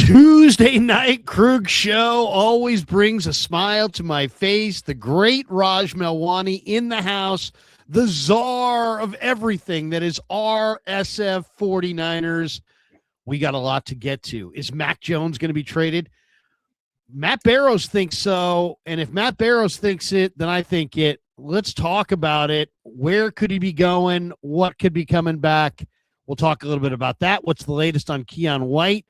Tuesday night Krug show always brings a smile to my face. The great Raj Melwani in the house, the czar of everything that is RSF 49ers. We got a lot to get to. Is Mac Jones going to be traded? Matt Barrows thinks so. And if Matt Barrows thinks it, then I think it. Let's talk about it. Where could he be going? What could be coming back? We'll talk a little bit about that. What's the latest on Keon White?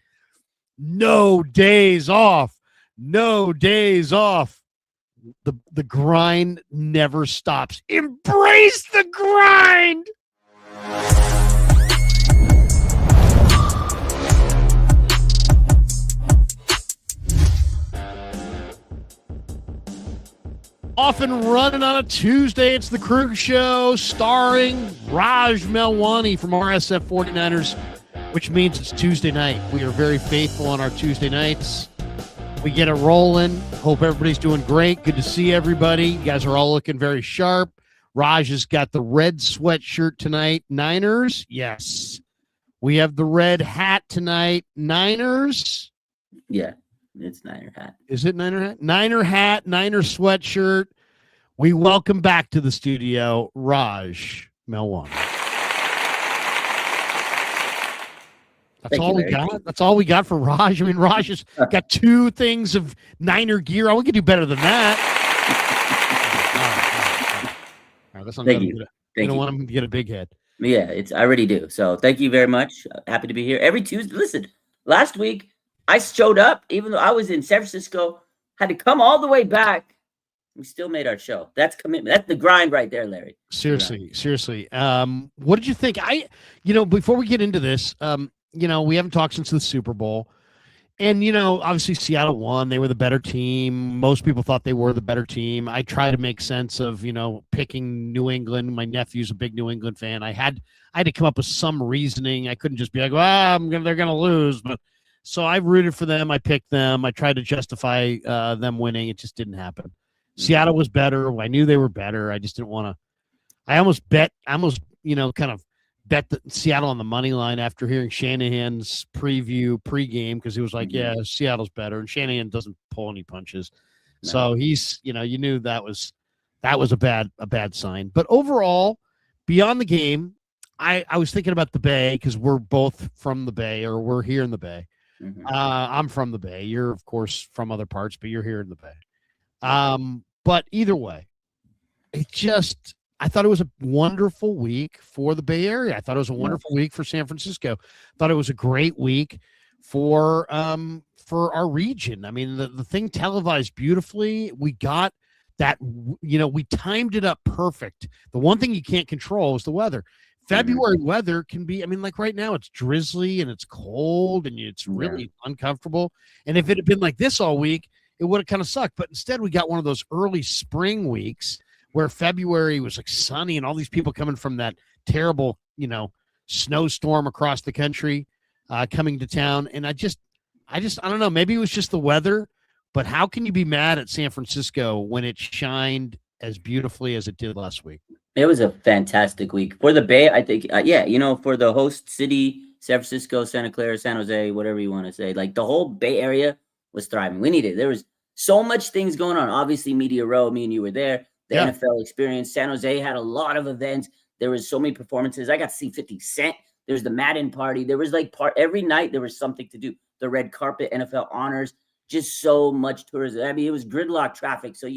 No days off. No days off. The grind never stops. Embrace the grind. Off and running on a Tuesday. It's the Krug Show starring Raj Melwani from RSF 49ers, which means it's Tuesday night. We are very faithful on our Tuesday nights. We get it rolling. Hope everybody's doing great. Good to see everybody. You guys are all looking very sharp. Raj has got the red sweatshirt tonight. Niners? Yes. We have the red hat tonight. Niners? Yeah, it's Niner hat. Is it Niner hat? Niner hat, Niner sweatshirt. We welcome back to the studio, Raj Melwani. That's all we got. That's all we got for Raj. I mean, Raj has got two things of Niner gear. We could do better than that. All right, let's not Thank you. I don't want him to get a big head. Yeah, I already do. So thank you very much. Happy to be here every Tuesday. Listen, last week I showed up, even though I was in San Francisco, had to come all the way back. We still made our show. That's commitment. That's the grind right there, Larry. Seriously. What did you think? Before we get into this, we haven't talked since the Super Bowl. And, obviously Seattle won. They were the better team. Most people thought they were the better team. I try to make sense of, picking New England. My nephew's a big New England fan. I had to come up with some reasoning. I couldn't just be like, they're going to lose. But so I rooted for them. I picked them. I tried to justify them winning. It just didn't happen. Seattle was better. I knew they were better. I just didn't want to. I almost bet Seattle on the money line after hearing Shanahan's pregame, because he was like, yeah, Seattle's better. And Shanahan doesn't pull any punches. No. So he's, you knew that was a bad sign. But overall, beyond the game, I was thinking about the Bay, because we're both from the Bay, or we're here in the Bay. Mm-hmm. I'm from the Bay. You're, of course, from other parts, but you're here in the Bay. But either way, I thought it was a wonderful week for the Bay Area. I thought it was a wonderful week for San Francisco. I thought it was a great week for our region. I mean, the thing televised beautifully. We got that, we timed it up perfect. The one thing you can't control is the weather. February weather can be, like right now it's drizzly and it's cold and it's really uncomfortable. And if it had been like this all week, it would have kind of sucked. But instead we got one of those early spring weeks where February was like sunny and all these people coming from that terrible, snowstorm across the country coming to town. And I don't know, maybe it was just the weather, but how can you be mad at San Francisco when it shined as beautifully as it did last week? It was a fantastic week for the Bay. I think, for the host city, San Francisco, Santa Clara, San Jose, whatever you want to say, like the whole Bay Area was thriving. We needed it. There was so much things going on. Obviously, Media Row, me and you were there. The NFL experience. San Jose had a lot of events. There was so many performances. I got to see 50 Cent. There's the Madden party. There was every night there was something to do. The red carpet, NFL honors, just so much tourism. I mean, it was gridlock traffic. So,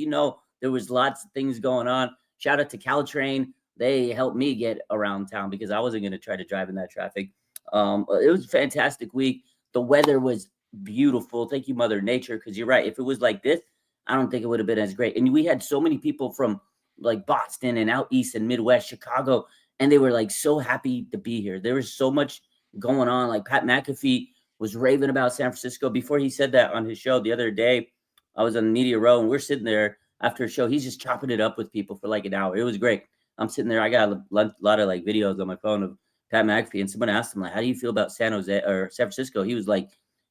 there was lots of things going on. Shout out to Caltrain. They helped me get around town because I wasn't going to try to drive in that traffic. It was a fantastic week. The weather was beautiful. Thank you, Mother Nature, because you're right. If it was like this, I don't think it would have been as great. And we had so many people from like Boston and out east and Midwest, Chicago, and they were like so happy to be here. There was so much going on. Like Pat McAfee was raving about San Francisco before he said that on his show the other day. I was on Media Row and we're sitting there after a show. He's just chopping it up with people for like an hour. It was great. I'm sitting there. I got a lot of like videos on my phone of Pat McAfee, and someone asked him like, how do you feel about San Francisco? He was like,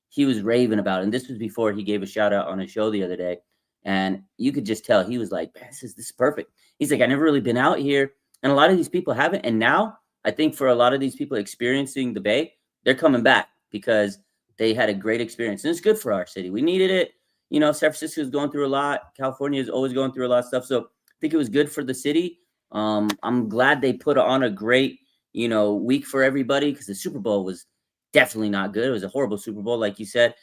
he was raving about it. And this was before he gave a shout out on his show the other day. And you could just tell he was like, man, this is perfect. He's like, I never really been out here. And a lot of these people haven't. And now I think for a lot of these people experiencing the Bay, they're coming back because they had a great experience. And it's good for our city. We needed it. San Francisco is going through a lot. California is always going through a lot of stuff. So I think it was good for the city. I'm glad they put on a great, week for everybody, because the Super Bowl was definitely not good. It was a horrible Super Bowl, like you said.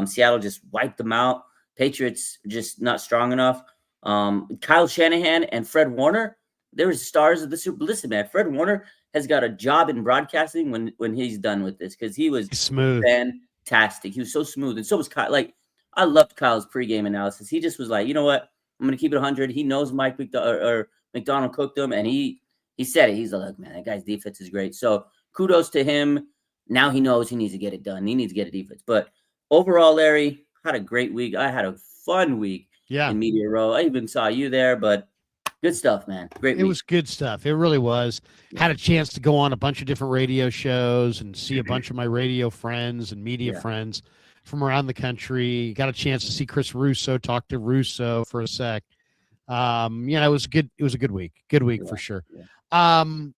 Seattle just wiped them out. Patriots just not strong enough. Kyle Shanahan and Fred Warner, they were stars of the Super Bowl. Listen, man, Fred Warner has got a job in broadcasting when he's done with this, because he was smooth, fantastic. He was so smooth, and so was Kyle. Like, I loved Kyle's pregame analysis. He just was like, you know what? I'm going to keep it 100. He knows Mike McDonald cooked him, and he said it. He's like, man, that guy's defense is great. So kudos to him. Now he knows he needs to get it done. He needs to get a defense. But overall, Larry, had a great week. I had a fun week in Media Row. I even saw you there, but good stuff, man. Great week. It was good stuff. It really was. Had a chance to go on a bunch of different radio shows and see a bunch of my radio friends and media friends from around the country. Got a chance to see Chris Russo, talk to Russo for a sec. It was good. It was a good week. Good week for sure. Yeah. All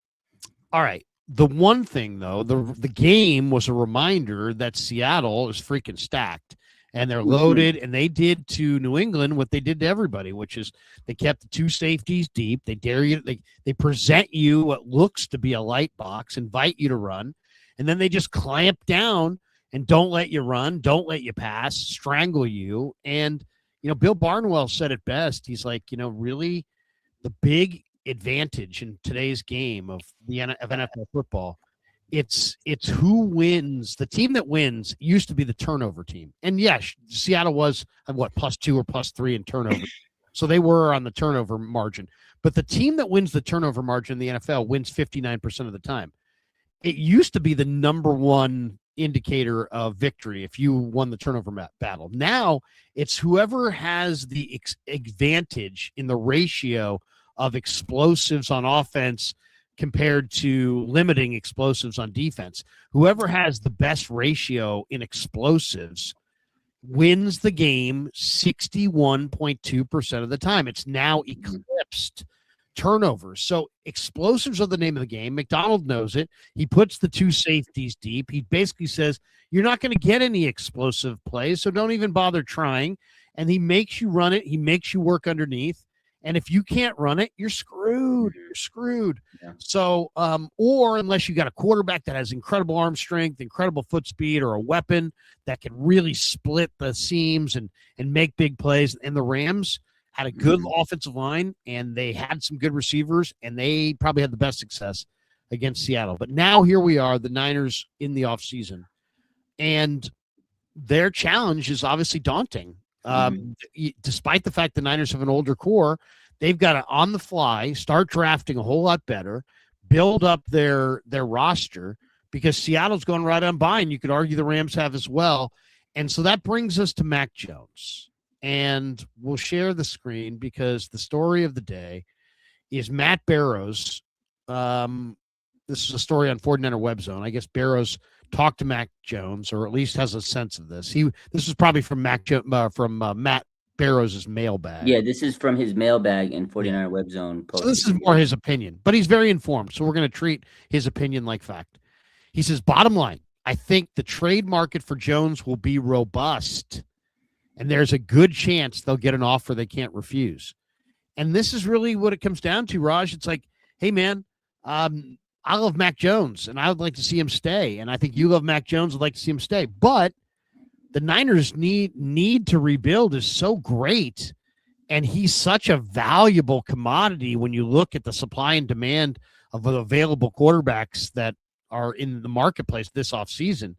right. The one thing, though, the game was a reminder that Seattle is freaking stacked, and they're loaded, and they did to New England what they did to everybody, which is they kept the two safeties deep. They dare you. They present you what looks to be a light box, invite you to run, and then they just clamp down and don't let you run, don't let you pass, strangle you. And, Bill Barnwell said it best. He's like, really the big advantage in today's game of NFL football, it's who wins. The team that wins used to be the turnover team. And yes, Seattle was +2 or +3 in turnover. So they were on the turnover margin. But the team that wins the turnover margin in the NFL wins 59% of the time. It used to be the number one indicator of victory if you won the turnover battle. Now it's whoever has the advantage in the ratio of explosives on offense compared to limiting explosives on defense. Whoever has the best ratio in explosives wins the game 61.2% of the time. It's now eclipsed turnovers. So explosives are the name of the game. McDonald knows it. He puts the two safeties deep. He basically says, you're not going to get any explosive plays, so don't even bother trying. And he makes you run it. He makes you work underneath. And if you can't run it, you're screwed. You're screwed. Yeah. So, or unless you got a quarterback that has incredible arm strength, incredible foot speed, or a weapon that can really split the seams and make big plays. And the Rams had a good offensive line, and they had some good receivers, and they probably had the best success against Seattle. But now here we are, the Niners in the offseason, and their challenge is obviously daunting. Despite the fact the Niners have an older core, they've got to, on the fly, start drafting a whole lot better, build up their roster, because Seattle's going right on by, and you could argue the Rams have as well. And so that brings us to Mac Jones. And we'll share the screen because the story of the day is Matt Barrows. This is a story on 49er Web Zone. I guess Barrows talked to Mac Jones, or at least has a sense of this. This is probably from Matt Barrows' mailbag. Yeah, this is from his mailbag in 49er Web Zone post. So this is more his opinion, but he's very informed, so we're going to treat his opinion like fact. He says, bottom line, I think the trade market for Jones will be robust, and there's a good chance they'll get an offer they can't refuse. And this is really what it comes down to, Raj. It's like, hey, man, I love Mac Jones, and I would like to see him stay. And I think you love Mac Jones, would like to see him stay. But the Niners' need to rebuild is so great, and he's such a valuable commodity when you look at the supply and demand of available quarterbacks that are in the marketplace this offseason.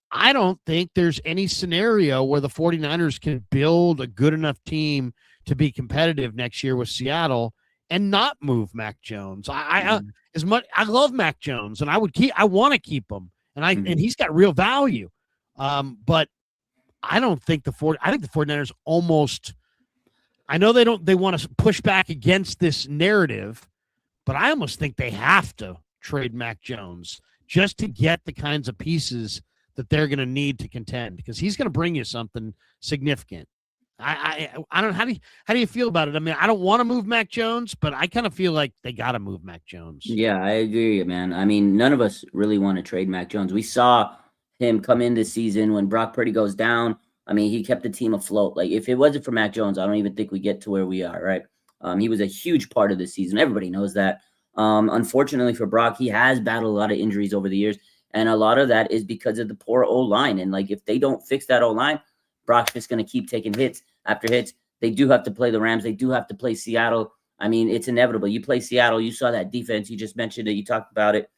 I don't think there's any scenario where the 49ers can build a good enough team to be competitive next year with Seattle and not move Mac Jones. I love Mac Jones, and I want to keep him, and he's got real value. But I don't think I think the 49ers almost, I know they want to push back against this narrative, but I almost think they have to trade Mac Jones just to get the kinds of pieces that they're going to need to contend, because he's going to bring you something significant. I don't know. How do you feel about it? I mean, I don't want to move Mac Jones, but I kind of feel like they got to move Mac Jones. Yeah, I agree, man. I mean, none of us really want to trade Mac Jones. We saw him come in this season when Brock Purdy goes down. I mean, he kept the team afloat. Like, if it wasn't for Mac Jones, I don't even think we get to where we are, right? He was a huge part of the season. Everybody knows that. Unfortunately for Brock, he has battled a lot of injuries over the years, and a lot of that is because of the poor O-line. And, like, if they don't fix that O-line, Brock's just going to keep taking hits after hits. They do have to play the Rams. They do have to play Seattle. I mean, it's inevitable. You play Seattle, you saw that defense. You just mentioned it. You talked about it.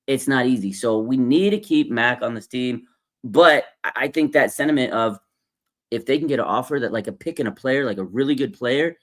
It's not easy. So we need to keep Mac on this team. But I think that sentiment of if they can get an offer that like a pick and a player, like a really good player,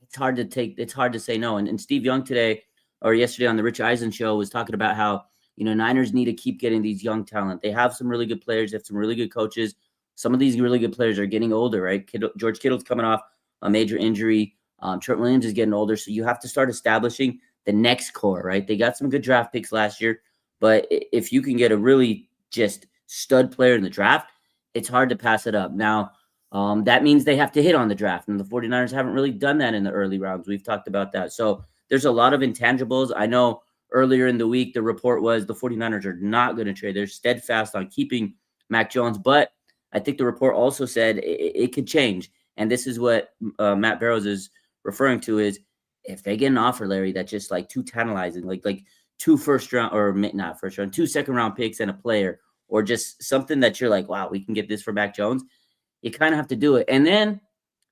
it's hard to take. It's hard to say no. And Steve Young today or yesterday on the Rich Eisen show was talking about how, Niners need to keep getting these young talent. They have some really good players. They have some really good coaches. Some of these really good players are getting older, right? George Kittle's coming off a major injury. Trent Williams is getting older. So you have to start establishing the next core, right? They got some good draft picks last year. But if you can get a really just stud player in the draft, it's hard to pass it up. Now, that means they have to hit on the draft. And the 49ers haven't really done that in the early rounds. We've talked about that. So there's a lot of intangibles. I know earlier in the week, the report was the 49ers are not going to trade. They're steadfast on keeping Mac Jones. But I think the report also said it could change. And this is what Matt Barrows is referring to is if they get an offer, Larry, that's just like too tantalizing, like 2 first round or not first round, 2 second round picks and a player, or just something that you're like, wow, we can get this for Mac Jones. You kind of have to do it. And then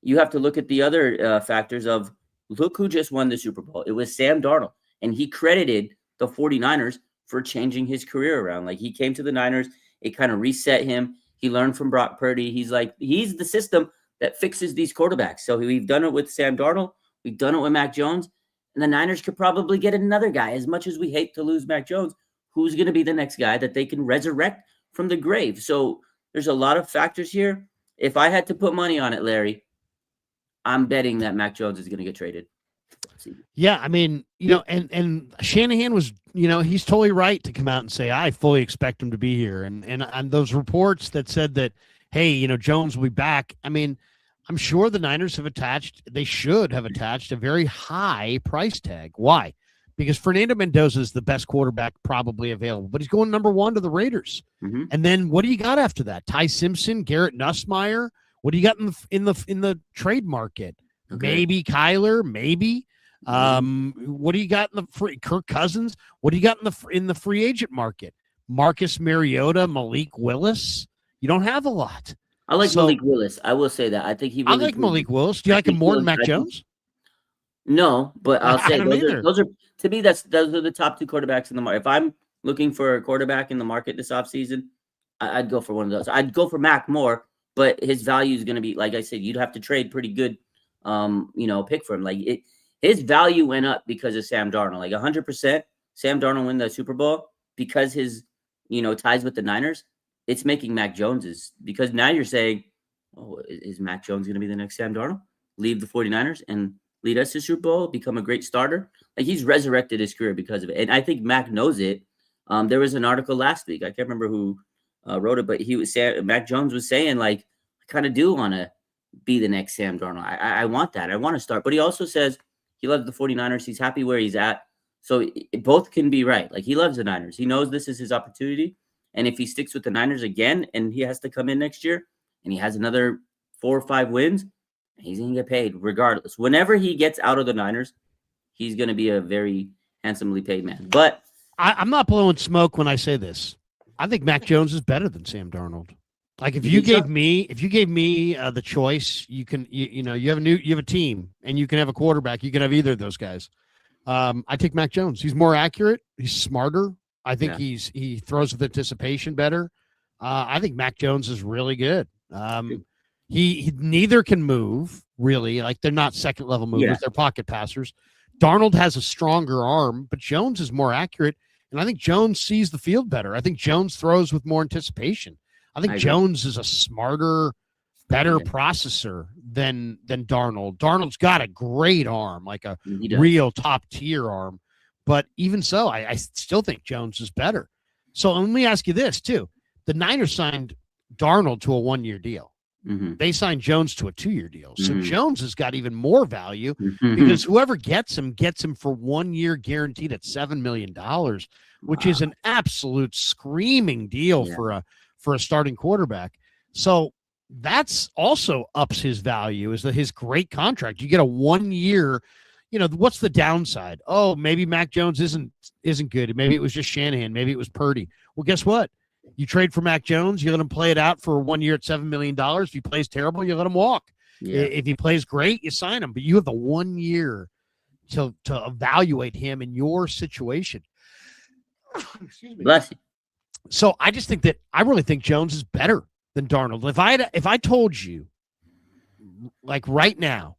you have to look at the other factors of look who just won the Super Bowl. It was Sam Darnold. And he credited the 49ers for changing his career around. Like he came to the Niners. It kind of reset him. He learned from Brock Purdy. He's the system that fixes these quarterbacks. So we've done it with Sam Darnold. We've done it with Mac Jones. And the Niners could probably get another guy. As much as we hate to lose Mac Jones, who's going to be the next guy that they can resurrect from the grave? So there's a lot of factors here. If I had to put money on it, Larry, I'm betting that Mac Jones is going to get traded. Yeah, I mean, and Shanahan was, he's totally right to come out and say, I fully expect him to be here. And those reports that said that, hey, Jones will be back. I mean, I'm sure the Niners they should have attached a very high price tag. Why? Because Fernando Mendoza is the best quarterback probably available, but he's going number 1 to the Raiders. Mm-hmm. And then what do you got after that? Ty Simpson, Garrett Nussmeier. What do you got in the trade market? Okay. Maybe Kyler, maybe. What do you got in the Kirk Cousins? What do you got in the free agent market? Marcus Mariota, Malik Willis. You don't have a lot. I like Malik Willis. I will say that. I think he. Really I like Malik Willis. Do you like him more than Mac Jones? No, but I'll say those are to me. Those are the top 2 quarterbacks in the market. If I'm looking for a quarterback in the market this offseason, I'd go for one of those. I'd go for Mac more, but his value is going to be, like I said, you'd have to trade pretty good, pick for him. Like his value went up because of Sam Darnold. Like 100%, Sam Darnold win the Super Bowl because his, ties with the Niners. It's making Mac Jones's, because now you're saying, oh, is Mac Jones going to be the next Sam Darnold? Leave the 49ers and lead us to Super Bowl, become a great starter? Like he's resurrected his career because of it. And I think Mac knows it. There was an article last week. I can't remember who wrote it, but Mac Jones was saying, like, I kind of do want to be the next Sam Darnold. I want that. I want to start. But he also says he loves the 49ers. He's happy where he's at. So both can be right. Like he loves the Niners. He knows this is his opportunity. And if he sticks with the Niners again and he has to come in next year and he has another 4 or 5 wins, he's going to get paid regardless. Whenever he gets out of the Niners, he's going to be a very handsomely paid man. But I'm not blowing smoke when I say this. I think Mac Jones is better than Sam Darnold. Like if you gave me the choice, you can you have a team and you can have a quarterback. You can have either of those guys. I take Mac Jones. He's more accurate. He's smarter. I think he throws with anticipation better. I think Mac Jones is really good. He neither can move really. Like they're not second level movers. Yeah. They're pocket passers. Darnold has a stronger arm, but Jones is more accurate. And I think Jones sees the field better. I think Jones throws with more anticipation. I think Jones is a smarter, better processor than Darnold. Darnold's got a great arm, like a real top tier arm. But even so, I still think Jones is better. So let me ask you this, too. The Niners signed Darnold to a 1-year deal. Mm-hmm. They signed Jones to a 2-year deal. So Jones has got even more value because whoever gets him for 1 year guaranteed at $7 million, which is an absolute screaming deal for a starting quarterback. So that's also ups his value, is that his great contract. You get a 1 year, what's the downside? Oh, maybe Mac Jones isn't good. Maybe it was just Shanahan. Maybe it was Purdy. Well, guess what? You trade for Mac Jones, you let him play it out for 1 year at $7 million. If he plays terrible, you let him walk. Yeah. If he plays great, you sign him. But you have the 1 year to evaluate him in your situation. Excuse me. Bless you. So I just think that I really think Jones is better than Darnold. If I told you, like right now,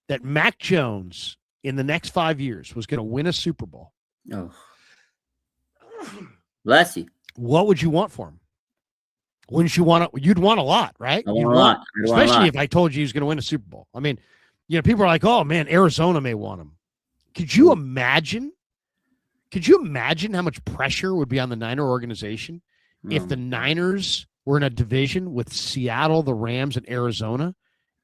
that Mac Jones in the next 5 years was going to win a Super Bowl, bless you. What would you want for him? Wouldn't you want it? You'd want a lot, right? I want a lot. Especially if I told you he was going to win a Super Bowl. I mean, people are like, oh man, Arizona may want him. Could you imagine? Could you imagine how much pressure would be on the Niner organization if the Niners were in a division with Seattle, the Rams, and Arizona,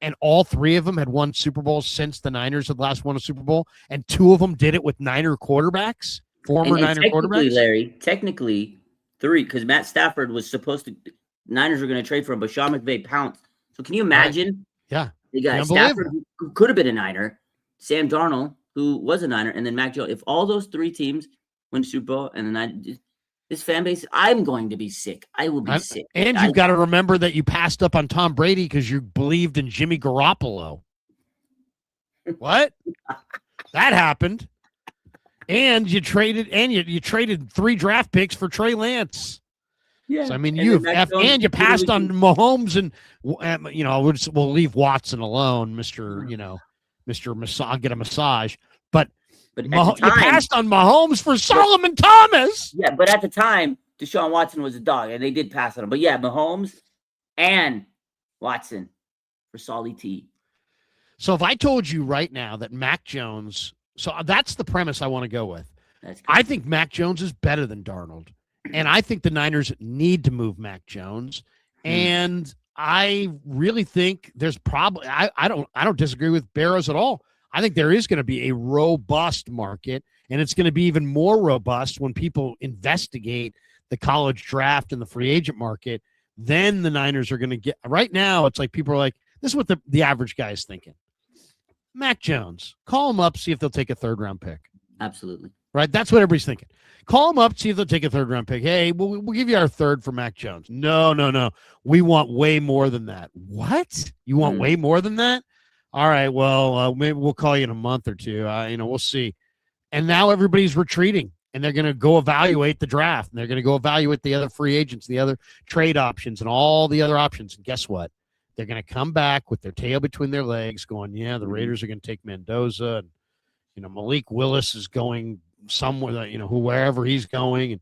and all three of them had won Super Bowls since the Niners had last won a Super Bowl, and two of them did it with Niner quarterbacks, former Niner quarterbacks? Larry, technically, three, because Matt Stafford was supposed to – Niners were going to trade for him, but Sean McVay pounced. So can you imagine? Yeah. They got Stafford, who could have been a Niner, Sam Darnold, who was a Niner, and then Mac Jones. If all those three teams win the Super Bowl and the Niners – this fan base, I'm going to be sick. I will be sick. And you've got to remember that you passed up on Tom Brady because you believed in Jimmy Garoppolo. What? That happened. And you traded you traded 3 draft picks for Trey Lance. Yeah. So, I mean, you passed on Mahomes and we'll leave Watson alone, Mr. Massage, get a massage. But you passed on Mahomes for Solomon Thomas. Yeah, but at the time, Deshaun Watson was a dog, and they did pass on him. But yeah, Mahomes and Watson for Solly T. So if I told you right now that Mac Jones, so that's the premise I want to go with. I think Mac Jones is better than Darnold, and I think the Niners need to move Mac Jones. And I really think there's probably I don't disagree with Barrows at all. I think there is going to be a robust market, and it's going to be even more robust when people investigate the college draft and the free agent market. Then the Niners are going to get – right now it's like people are like, this is what the average guy is thinking. Mac Jones, call him up, see if they'll take a third-round pick. Absolutely. Right? That's what everybody's thinking. Call him up, see if they'll take a third-round pick. Hey, we'll give you our third for Mac Jones. No. We want way more than that. What? You want way more than that? All right, well, maybe we'll call you in a month or two. We'll see. And now everybody's retreating, and they're going to go evaluate the draft, and they're going to go evaluate the other free agents, the other trade options, and all the other options. And guess what? They're going to come back with their tail between their legs going, yeah, the Raiders are going to take Mendoza. And, Malik Willis is going somewhere, wherever he's going, and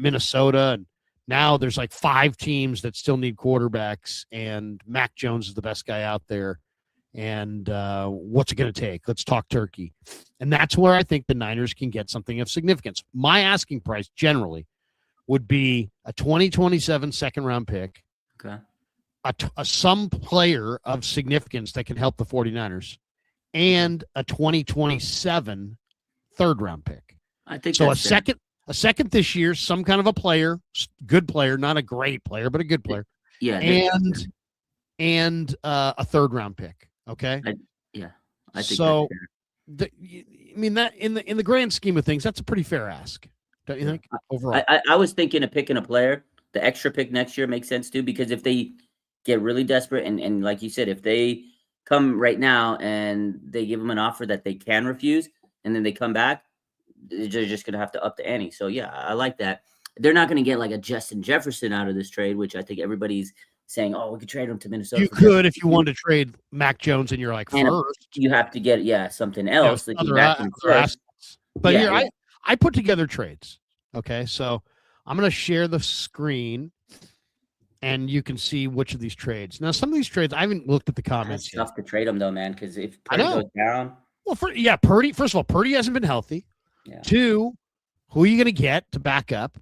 Minnesota. And now there's like 5 teams that still need quarterbacks, and Mac Jones is the best guy out there. And what's it going to take? Let's talk turkey. And that's where I think the Niners can get something of significance. My asking price generally would be a 2027 second-round pick, okay, some player of significance that can help the 49ers, and a 2027 third-round pick. I think so. A second this year, some kind of a player, good player, not a great player, but a good player. Yeah, and a third-round pick. Okay. I think so. That in the grand scheme of things, that's a pretty fair ask, don't you think? Overall, I was thinking of picking a player. The extra pick next year makes sense too, because if they get really desperate and like you said, if they come right now and they give them an offer that they can refuse, and then they come back, they're just going to have to up the ante. So yeah, I like that. They're not going to get like a Justin Jefferson out of this trade, which I think everybody's saying, oh, we could trade him to Minnesota. You could if you wanted to trade Mac Jones and you're like, first. You have to get, something else. But I put together trades. Okay, so I'm going to share the screen, and you can see which of these trades. Now, some of these trades, I haven't looked at the comments yet. It's tough to trade them, though, man, because if Purdy goes down. Well, Purdy, first of all, Purdy hasn't been healthy. Yeah. 2, who are you going to get to back up?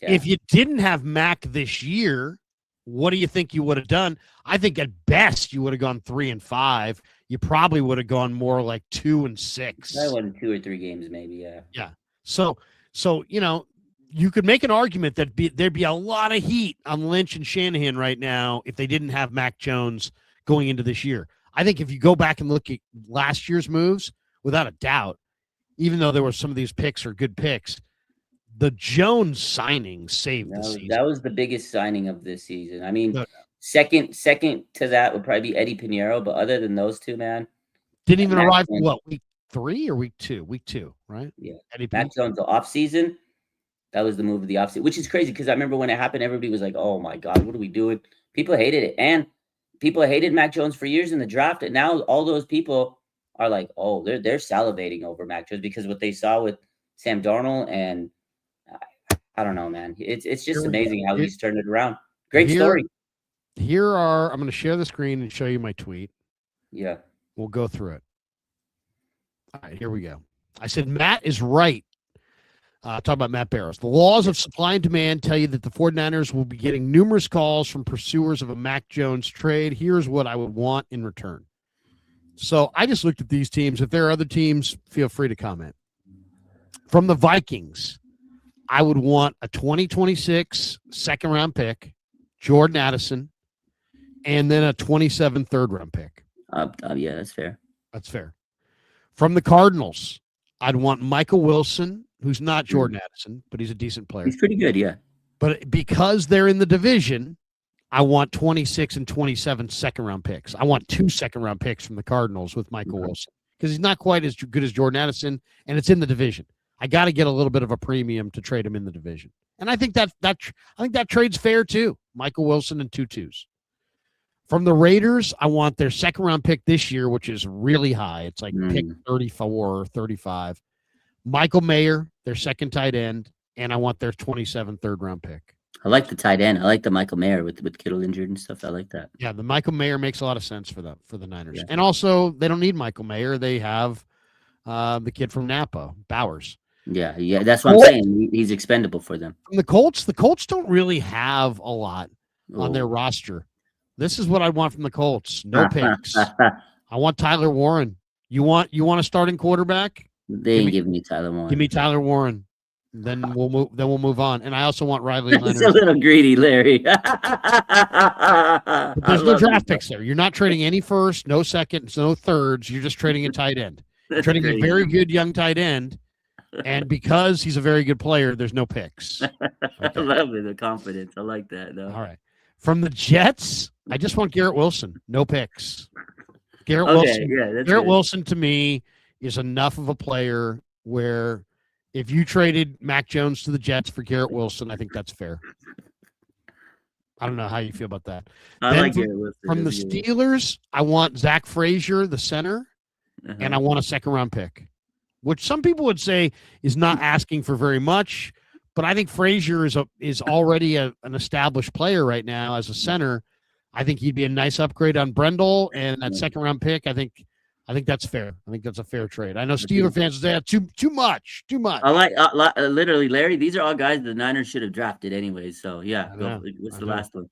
Yeah. If you didn't have Mac this year, what do you think you would have done? I think at best you would have gone 3-5. You probably would have gone more like 2-6. I won 2 or 3 games, maybe. Yeah. Yeah. So you could make an argument that there'd be a lot of heat on Lynch and Shanahan right now if they didn't have Mac Jones going into this year. I think if you go back and look at last year's moves, without a doubt, even though there were some of these picks are good picks, the Jones signing saved the season. That was the biggest signing of this season. I mean, second to that would probably be Eddie Pinheiro, but other than those two, man. Didn't even arrive, week 3 or week 2? Week 2, right? Yeah. Mac Jones, the offseason, that was the move of the offseason, which is crazy because I remember when it happened, everybody was like, oh, my God, what are we doing? People hated it. And people hated Mac Jones for years in the draft. And now all those people are like, oh, they're salivating over Mac Jones because what they saw with Sam Darnold and I don't know, man. It's just amazing how he's turned it around. Great story. I'm going to share the screen and show you my tweet. Yeah. We'll go through it. All right, here we go. I said, Matt is right. Talk about Matt Barrows. The laws of supply and demand tell you that the 49ers will be getting numerous calls from pursuers of a Mac Jones trade. Here's what I would want in return. So I just looked at these teams. If there are other teams, feel free to comment. From the Vikings, I would want a 2026 second-round pick, Jordan Addison, and then a 27 third-round pick. Yeah, that's fair. That's fair. From the Cardinals, I'd want Michael Wilson, who's not Jordan Addison, but he's a decent player. He's pretty good, yeah. But because they're in the division, I want 26 and 27 second-round picks. I want 2 second-round picks from the Cardinals with Michael Wilson because he's not quite as good as Jordan Addison, and it's in the division. I got to get a little bit of a premium to trade him in the division, and I think that trade's fair too. Michael Wilson and 2 2s. From the Raiders, I want their second-round pick this year, which is really high. It's like pick 34 or 35. Michael Mayer, their second tight end, and I want their 27 third-round pick. I like the tight end. I like the Michael Mayer with Kittle injured and stuff. I like that. Yeah, the Michael Mayer makes a lot of sense for the Niners. Yeah. And also, they don't need Michael Mayer. They have the kid from Napa, Bowers. Yeah, that's what I'm saying. He's expendable for them. From the Colts don't really have a lot on their roster. This is what I want from the Colts. No picks. I want Tyler Warren. You want a starting quarterback? They ain't giving me Tyler Warren. Give me Tyler Warren. Then we'll move on. And I also want Riley Leonard. It's a little greedy, Larry. There's no draft picks there. You're not trading any first, no seconds, no thirds. You're just trading a tight end. You're trading a very good young tight end. And because he's a very good player, there's no picks. Okay. I love it, the confidence. I like that, though. All right. From the Jets, I just want Garrett Wilson. No picks. Garrett Wilson to me is enough of a player where if you traded Mac Jones to the Jets for Garrett Wilson, I think that's fair. I don't know how you feel about that. I like Garrett Wilson. From the Steelers, I want Zach Frazier, the center, and I want a second-round pick, which some people would say is not asking for very much. But I think Frazier is already an established player right now as a center. I think he'd be a nice upgrade on Brendel, and that second round pick. I think that's fair. I think that's a fair trade. I know Steeler fans say too much. I like literally, Larry. These are all guys the Niners should have drafted anyway. So yeah, what's the last one?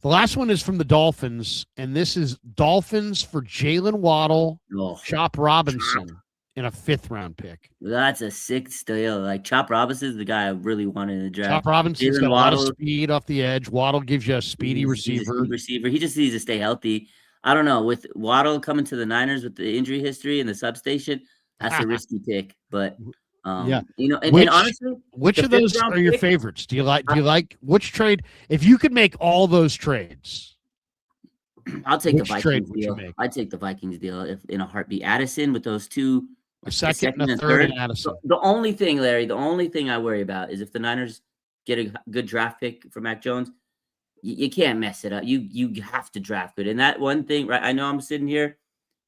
The last one is from the Dolphins, and this is Dolphins for Jalen Waddle, Chop Robinson. And a 5th-round pick. That's a sick steal. Like Chop Robinson's the guy I really wanted in the draft. Chop Robinson's got a lot of speed off the edge. Waddle gives you a speedy receiver. He just needs to stay healthy. I don't know. With Waddle coming to the Niners with the injury history and the substation, that's a risky pick. But and honestly, which of those are your favorites? Do you like which trade? If you could make all those trades, I'll take the Vikings deal. I'd take the Vikings deal if in a heartbeat. Addison with those two. A second and a third. The only thing, Larry, I worry about is if the Niners get a good draft pick for Mac Jones, you can't mess it up. You have to draft good. And that one thing, right? I know I'm sitting here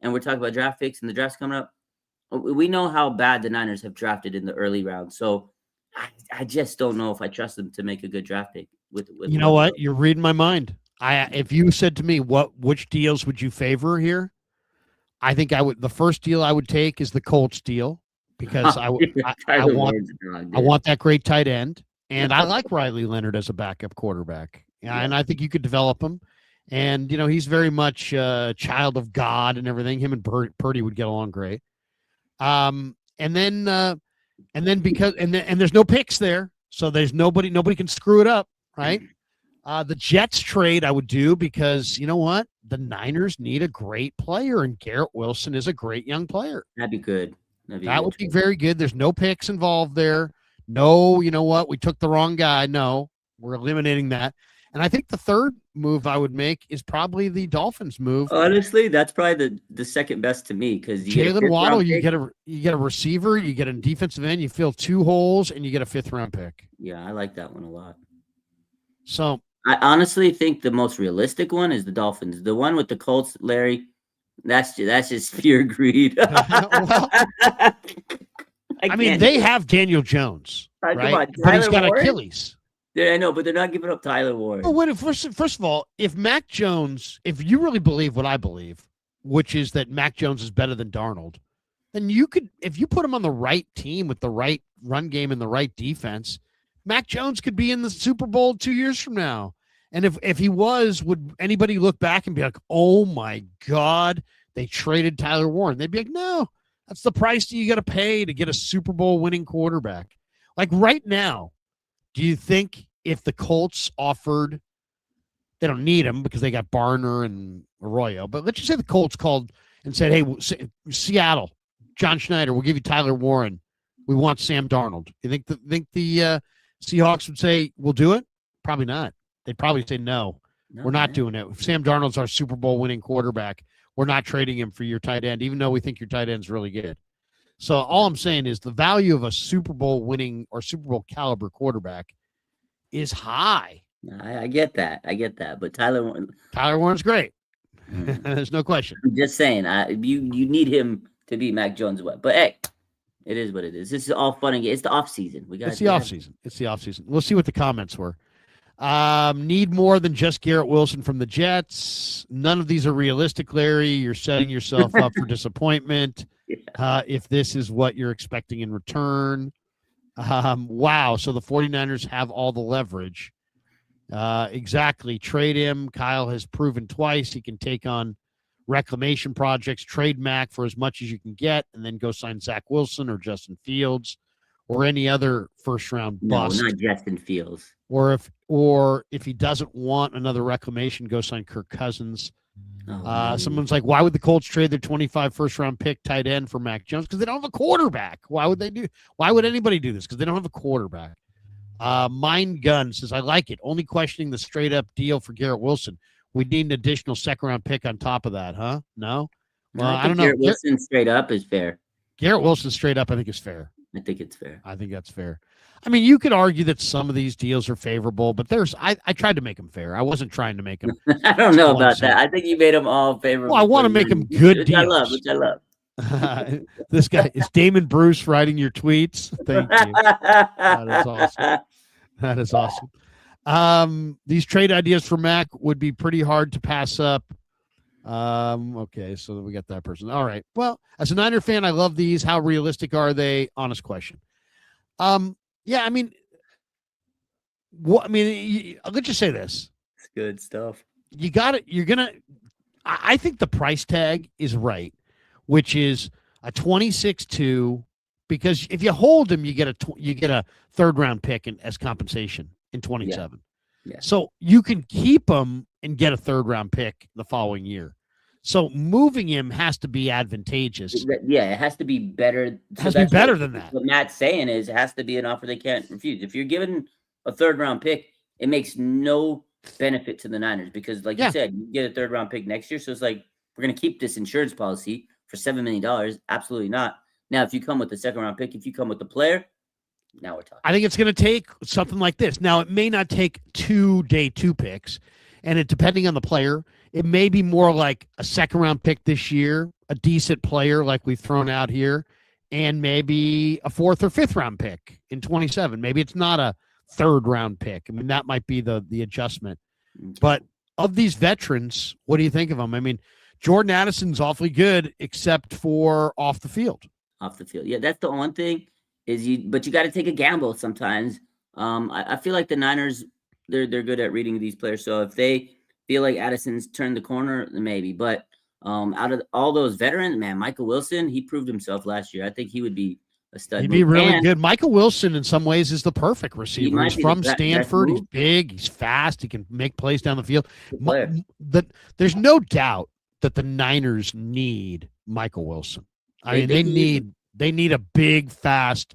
and we're talking about draft picks and the draft's coming up. We know how bad the Niners have drafted in the early round. So I just don't know if I trust them to make a good draft pick. With you know what? You're reading my mind. If you said to me, which deals would you favor here? I think the first deal I would take is the Colts deal because I want that great tight end. And I like Riley Leonard as a backup quarterback. And I think you could develop him. And, he's very much a child of God and everything. Him and Purdy would get along great. And then there's no picks there. So there's nobody can screw it up, right? The Jets trade I would do because you know what? The Niners need a great player, and Garrett Wilson is a great young player. That'd be good. That would be very good. There's no picks involved there. No, you know what? We took the wrong guy. No, we're eliminating that. And I think the third move I would make is probably the Dolphins move. Honestly, that's probably the second best to me because Jalen Waddle, you get a receiver, you get a defensive end, you fill 2 holes, and you get a 5th-round pick. Yeah, I like that one a lot. So I honestly think the most realistic one is the Dolphins. The one with the Colts, Larry, that's just pure greed. well, I mean, they have Daniel Jones, right? But he's got Achilles. Yeah, I know, but they're not giving up Tyler Warren. Well, first of all, if Mac Jones, if you really believe what I believe, which is that Mac Jones is better than Darnold, then you could, if you put him on the right team with the right run game and the right defense, Mac Jones could be in the Super Bowl 2 years from now. And if he was, would anybody look back and be like, oh my God, they traded Tyler Warren? They'd be like, no, that's the price that you got to pay to get a Super Bowl winning quarterback. Like right now, do you think if the Colts offered, they don't need him because they got Barner and Arroyo, but let's just say the Colts called and said, hey, Seattle, John Schneider, we'll give you Tyler Warren. We want Sam Darnold. You think the Seahawks would say, we'll do it? Probably not. They'd probably say, no, we're not doing it. If Sam Darnold's our Super Bowl winning quarterback, we're not trading him for your tight end, even though we think your tight end's really good. So all I'm saying is the value of a Super Bowl winning or Super Bowl caliber quarterback is high. I get that. But Tyler Warren's great. There's no question. I'm just saying, you need him to beat Mac Jones. But hey, it is what it is. This is all fun and it's the off season. It's the off season. We'll see what the comments were. Need more than just Garrett Wilson from the Jets. None of these are realistic, Larry. You're setting yourself up for disappointment. If this is what you're expecting in return. Wow. So the 49ers have all the leverage. Exactly. Trade him. Kyle has proven twice he can take on reclamation projects, trade Mac for as much as you can get, and then go sign Zach Wilson or Justin Fields or any other first-round bust. No, not Justin Fields. Or if he doesn't want another reclamation, go sign Kirk Cousins. Someone's like, why would the Colts trade their 25 first-round pick tight end for Mac Jones? Because they don't have a quarterback. Why would anybody do this? Because they don't have a quarterback. Mind Gun says, I like it. Only questioning the straight-up deal for Garrett Wilson. We need an additional second-round pick on top of that, huh? No? Well, I don't know. Garrett Wilson straight up is fair. Garrett Wilson straight up, I think, is fair. I think it's fair. I think that's fair. I mean, you could argue that some of these deals are favorable, but I tried to make them fair. I wasn't trying to make them. I don't know about that. I think you made them all favorable. Well, I want to make them good deals. Which I love. This guy is Damon Bruce writing your tweets. Thank you. That is awesome. These trade ideas for Mac would be pretty hard to pass up. Okay, so we got that person. All right. Well, as a Niner fan, I love these. How realistic are they? Honest question. Yeah, I mean, let's just say this. It's good stuff. You got it. I think the price tag is right, which is a 26-2, because if you hold him, you get a third-round pick as compensation in 27. Yeah. So you can keep him and get a third-round pick the following year. So moving him has to be advantageous. Yeah, it has to be better. It has to be better than that. What Matt's saying is it has to be an offer they can't refuse. If you're given a third-round pick, it makes no benefit to the Niners because, like you said, you get a third-round pick next year. So it's like, we're going to keep this insurance policy for $7 million. Absolutely not. Now, if you come with the second-round pick, if you come with the player, now we're talking. I think it's going to take something like this. Now, it may not take 2 day 2 picks, and depending on the player, it may be more like a second-round pick this year, a decent player like we've thrown out here, and maybe a 4th or 5th-round pick in 27. Maybe it's not a third-round pick. I mean, that might be the adjustment. Okay. But of these veterans, what do you think of them? I mean, Jordan Addison's awfully good, except for off the field. Off the field. Yeah, that's the one thing but you got to take a gamble sometimes. I feel like the Niners, they're good at reading these players. So if they feel like Addison's turned the corner, maybe. But out of all those veterans, man, Michael Wilson, he proved himself last year. I think he would be a stud He'd move. be really And good. Michael Wilson, in some ways, is the perfect he receiver. might He's be the from best Stanford. He's move. big. He's fast. He can make plays down the field. Good player. There's no doubt that the Niners need Michael Wilson. I mean, they need a big, fast,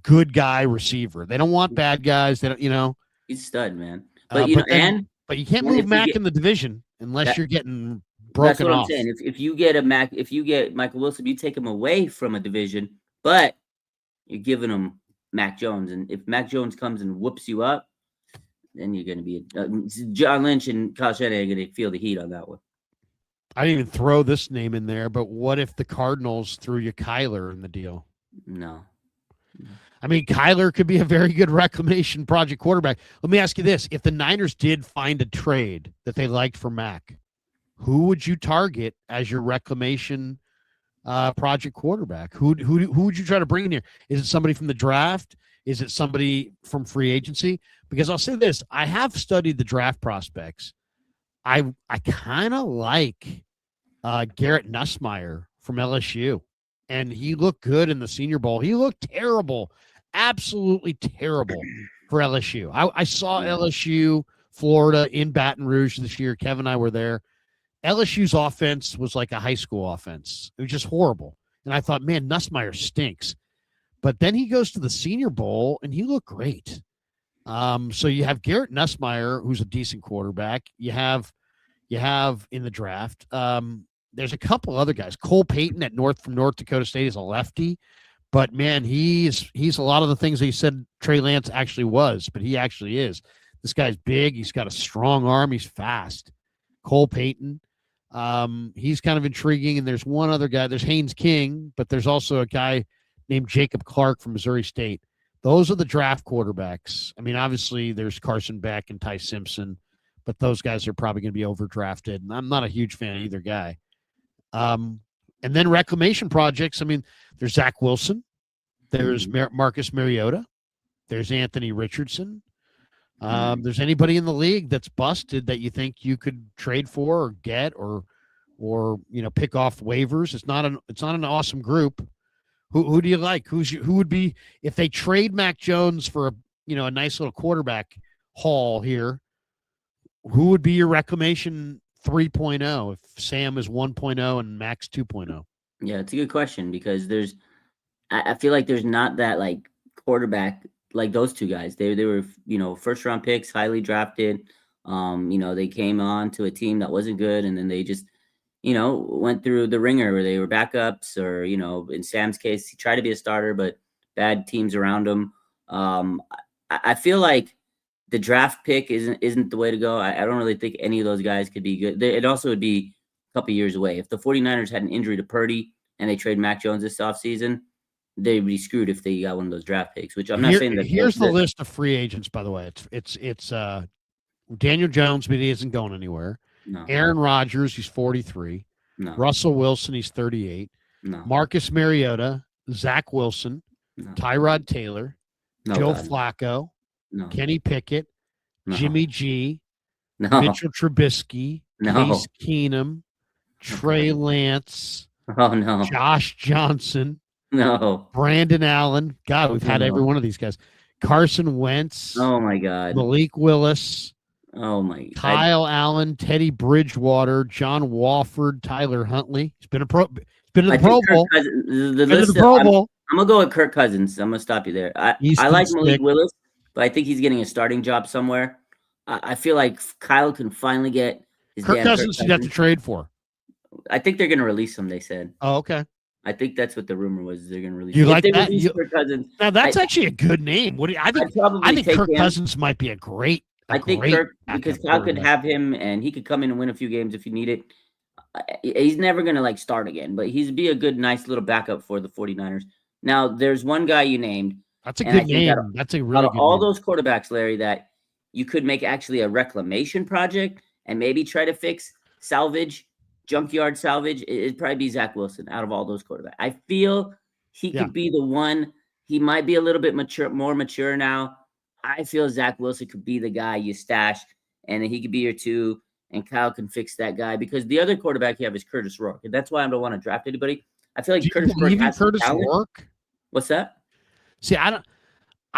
good guy receiver. They don't want bad guys. They don't, he's a stud, man. But you can't move Mac in the division unless you're getting broken that's what off. I'm saying. If you get Michael Wilson, you take him away from a division, but you're giving him Mac Jones, and if Mac Jones comes and whoops you up, then you're going to be John Lynch and Kyle Shanahan are going to feel the heat on that one. I didn't even throw this name in there, but what if the Cardinals threw you Kyler in the deal? No. I mean, Kyler could be a very good reclamation project quarterback. Let me ask you this. If the Niners did find a trade that they liked for Mac, who would you target as your reclamation project quarterback? Who would you try to bring in here? Is it somebody from the draft? Is it somebody from free agency? Because I'll say this. I have studied the draft prospects. I kind of like Garrett Nussmeier from LSU. And he looked good in the Senior Bowl. He looked terrible, absolutely terrible for LSU. I saw LSU, Florida in Baton Rouge this year. Kevin and I were there. LSU's offense was like a high school offense. It was just horrible. And I thought, man, Nussmeier stinks. But then he goes to the Senior Bowl, and he looked great. So you have Garrett Nussmeier, who's a decent quarterback. You have in the draft. There's a couple other guys. Cole Payton from North Dakota State is a lefty, but man, he's a lot of the things that he said Trey Lance actually was, but he actually is. This guy's big. He's got a strong arm. He's fast. Cole Payton. He's kind of intriguing. And there's one other guy. There's Haynes King, but there's also a guy named Jacob Clark from Missouri State. Those are the draft quarterbacks. I mean, obviously there's Carson Beck and Ty Simpson, but those guys are probably going to be overdrafted. And I'm not a huge fan of either guy. And then reclamation projects. I mean, there's Zach Wilson, there's Marcus Mariota, there's Anthony Richardson. There's anybody in the league that's busted that you think you could trade for or get or pick off waivers. It's not an awesome group. Who do you like? Who would be if they trade Mac Jones for a nice little quarterback haul here? Who would be your reclamation 3.0 if Sam is 1.0 and Max 2.0? Yeah, it's a good question because I feel like there's not that like quarterback like those two guys. They were first round picks, highly drafted. They came on to a team that wasn't good, and then they just went through the ringer where they were backups, or in Sam's case, he tried to be a starter, but bad teams around him. I feel like the draft pick isn't the way to go. I don't really think any of those guys could be good. It also would be a couple years away. If the 49ers had an injury to Purdy and they trade Mac Jones this offseason, they'd be screwed if they got one of those draft picks, which I'm not saying that. Here's the list of free agents, by the way. It's Daniel Jones, but he isn't going anywhere. No. Aaron Rodgers, he's 43. No. Russell Wilson, he's 38. No. Marcus Mariota, Zach Wilson, No. Tyrod Taylor, Joe Flacco, Kenny Pickett, Jimmy G, Mitchell Trubisky, Case Keenum, Trey Lance, Josh Johnson, Brandon Allen. God, we've had every one of these guys. Carson Wentz. Oh my God. Malik Willis. Oh my God. Kyle Allen, Teddy Bridgewater, John Wofford, Tyler Huntley. He's been in the Pro Bowl. I'm gonna go with Kirk Cousins. I'm gonna stop you there. I like Malik Willis, but I think he's getting a starting job somewhere. I feel like Kyle can finally get his Kirk Cousins. You'd have to trade for. I think they're gonna release him. They said. Oh, okay. I think that's what the rumor was. They're gonna release. You like that? Kirk Cousins. Now that's actually a good name. I think Kirk Cousins might be a great. I think Kirk, because Kyle could have him and he could come in and win a few games if you need it. He's never going to start again, but he's be a good, nice little backup for the 49ers. Now, there's one guy you named. That's a good name. That's a really good name. All those quarterbacks, Larry, that you could make actually a reclamation project and maybe try to fix, junkyard salvage. It'd probably be Zach Wilson out of all those quarterbacks. I feel he could be the one. He might be a little bit more mature now. I feel Zach Wilson could be the guy you stash, and he could be your 2, and Kyle can fix that guy, because the other quarterback you have is Curtis Rourke, and that's why I don't want to draft anybody. I feel like Curtis Rourke has some talent. What's that? See, I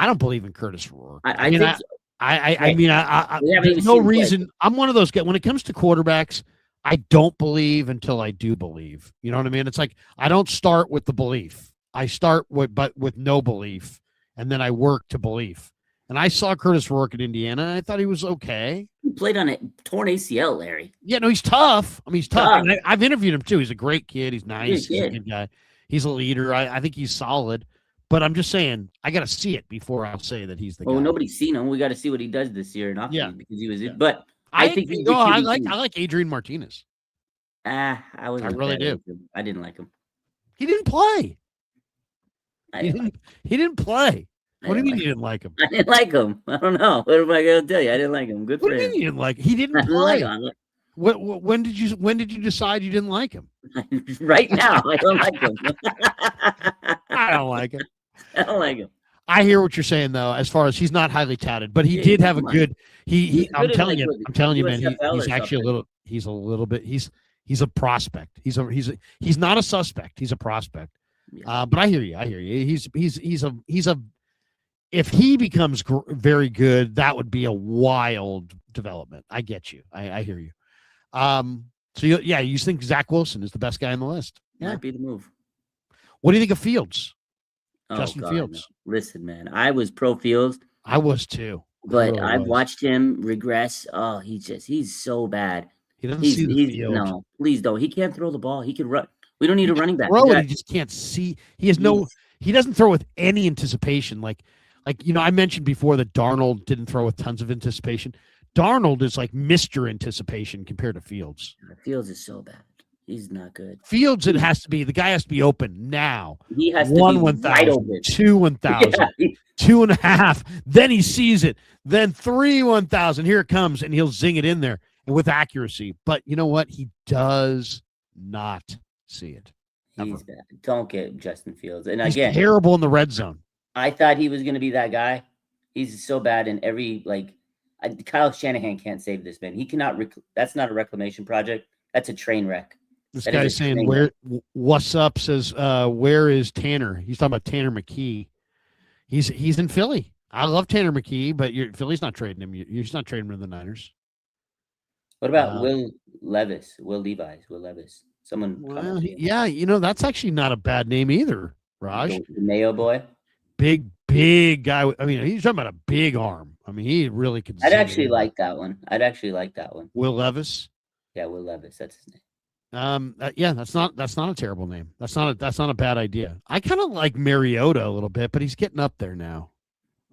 don't believe in Curtis Rourke. I think so. I mean, We haven't there's even no seen him play. reason. I'm one of those guys. When it comes to quarterbacks, I don't believe until I do believe. You know what I mean? It's like I don't start with the belief. I start with no belief, and then I work to belief. And I saw Curtis Rourke at Indiana, and I thought he was okay. He played on a torn ACL, Larry. Yeah, no, he's tough. I mean, he's tough. Tough. And I've interviewed him too. He's a great kid. He's nice. Good He's a kid. good guy. He's a leader. I think he's solid. But I'm just saying, I got to see it before I'll say that he's the guy. Well, nobody's seen him. We got to see what he does this year, not because he was. Yeah. But I think he's I like Adrian Martinez. I really do. I didn't like him. He didn't play. He didn't play. What do you mean you didn't like him? I didn't like him. I don't know. What am I going to tell you? I didn't like him. Good for him. What do you mean you didn't like him? He didn't play. When did you decide you didn't like him? Right now, I don't like him. I don't like him. I don't like him. I hear what you're saying though, as far as he's not highly touted, but he did have a good. I'm telling you, man. He's actually he's a prospect. He's not a suspect. He's a prospect. Yeah. But I hear you. He's a. If he becomes very good, that would be a wild development. I get you. I hear you. So you think Zach Wilson is the best guy on the list? Yeah. Might be the move. What do you think of Fields? Justin Fields. No. Listen, man, I was pro Fields. I was too. But I've watched him regress. Oh, he's so bad. He doesn't see the field. No, please don't. He can't throw the ball. He can run. We don't need a running back. He just can't see. He doesn't throw with any anticipation. Like I mentioned before that Darnold didn't throw with tons of anticipation. Darnold is like Mr. Anticipation compared to Fields. Fields is so bad. He's not good. Fields, the guy has to be open now. He has to be 1,000, 2 1,000, 2.5. Then he sees it. Then 3 1,000. Here it comes, and he'll zing it in there and with accuracy. But you know what? He does not see it. He's bad. Don't get Justin Fields. And he's terrible in the red zone. I thought he was going to be that guy. He's so bad in every Kyle Shanahan can't save this man. He cannot. That's not a reclamation project. That's a train wreck. This guy's saying, what's up? Says, where is Tanner? He's talking about Tanner McKee. He's in Philly. I love Tanner McKee, but Philly's not trading him. You're just not trading him to the Niners. What about Will Levis? Someone. Well, that's actually not a bad name either, Raj. The Mayo boy. Big guy. I mean, he's talking about a big arm. I mean, he really could. I'd actually like that one. Will Levis. Yeah, Will Levis. That's his name. That's not a terrible name. That's not a bad idea. I kind of like Mariota a little bit, but he's getting up there now.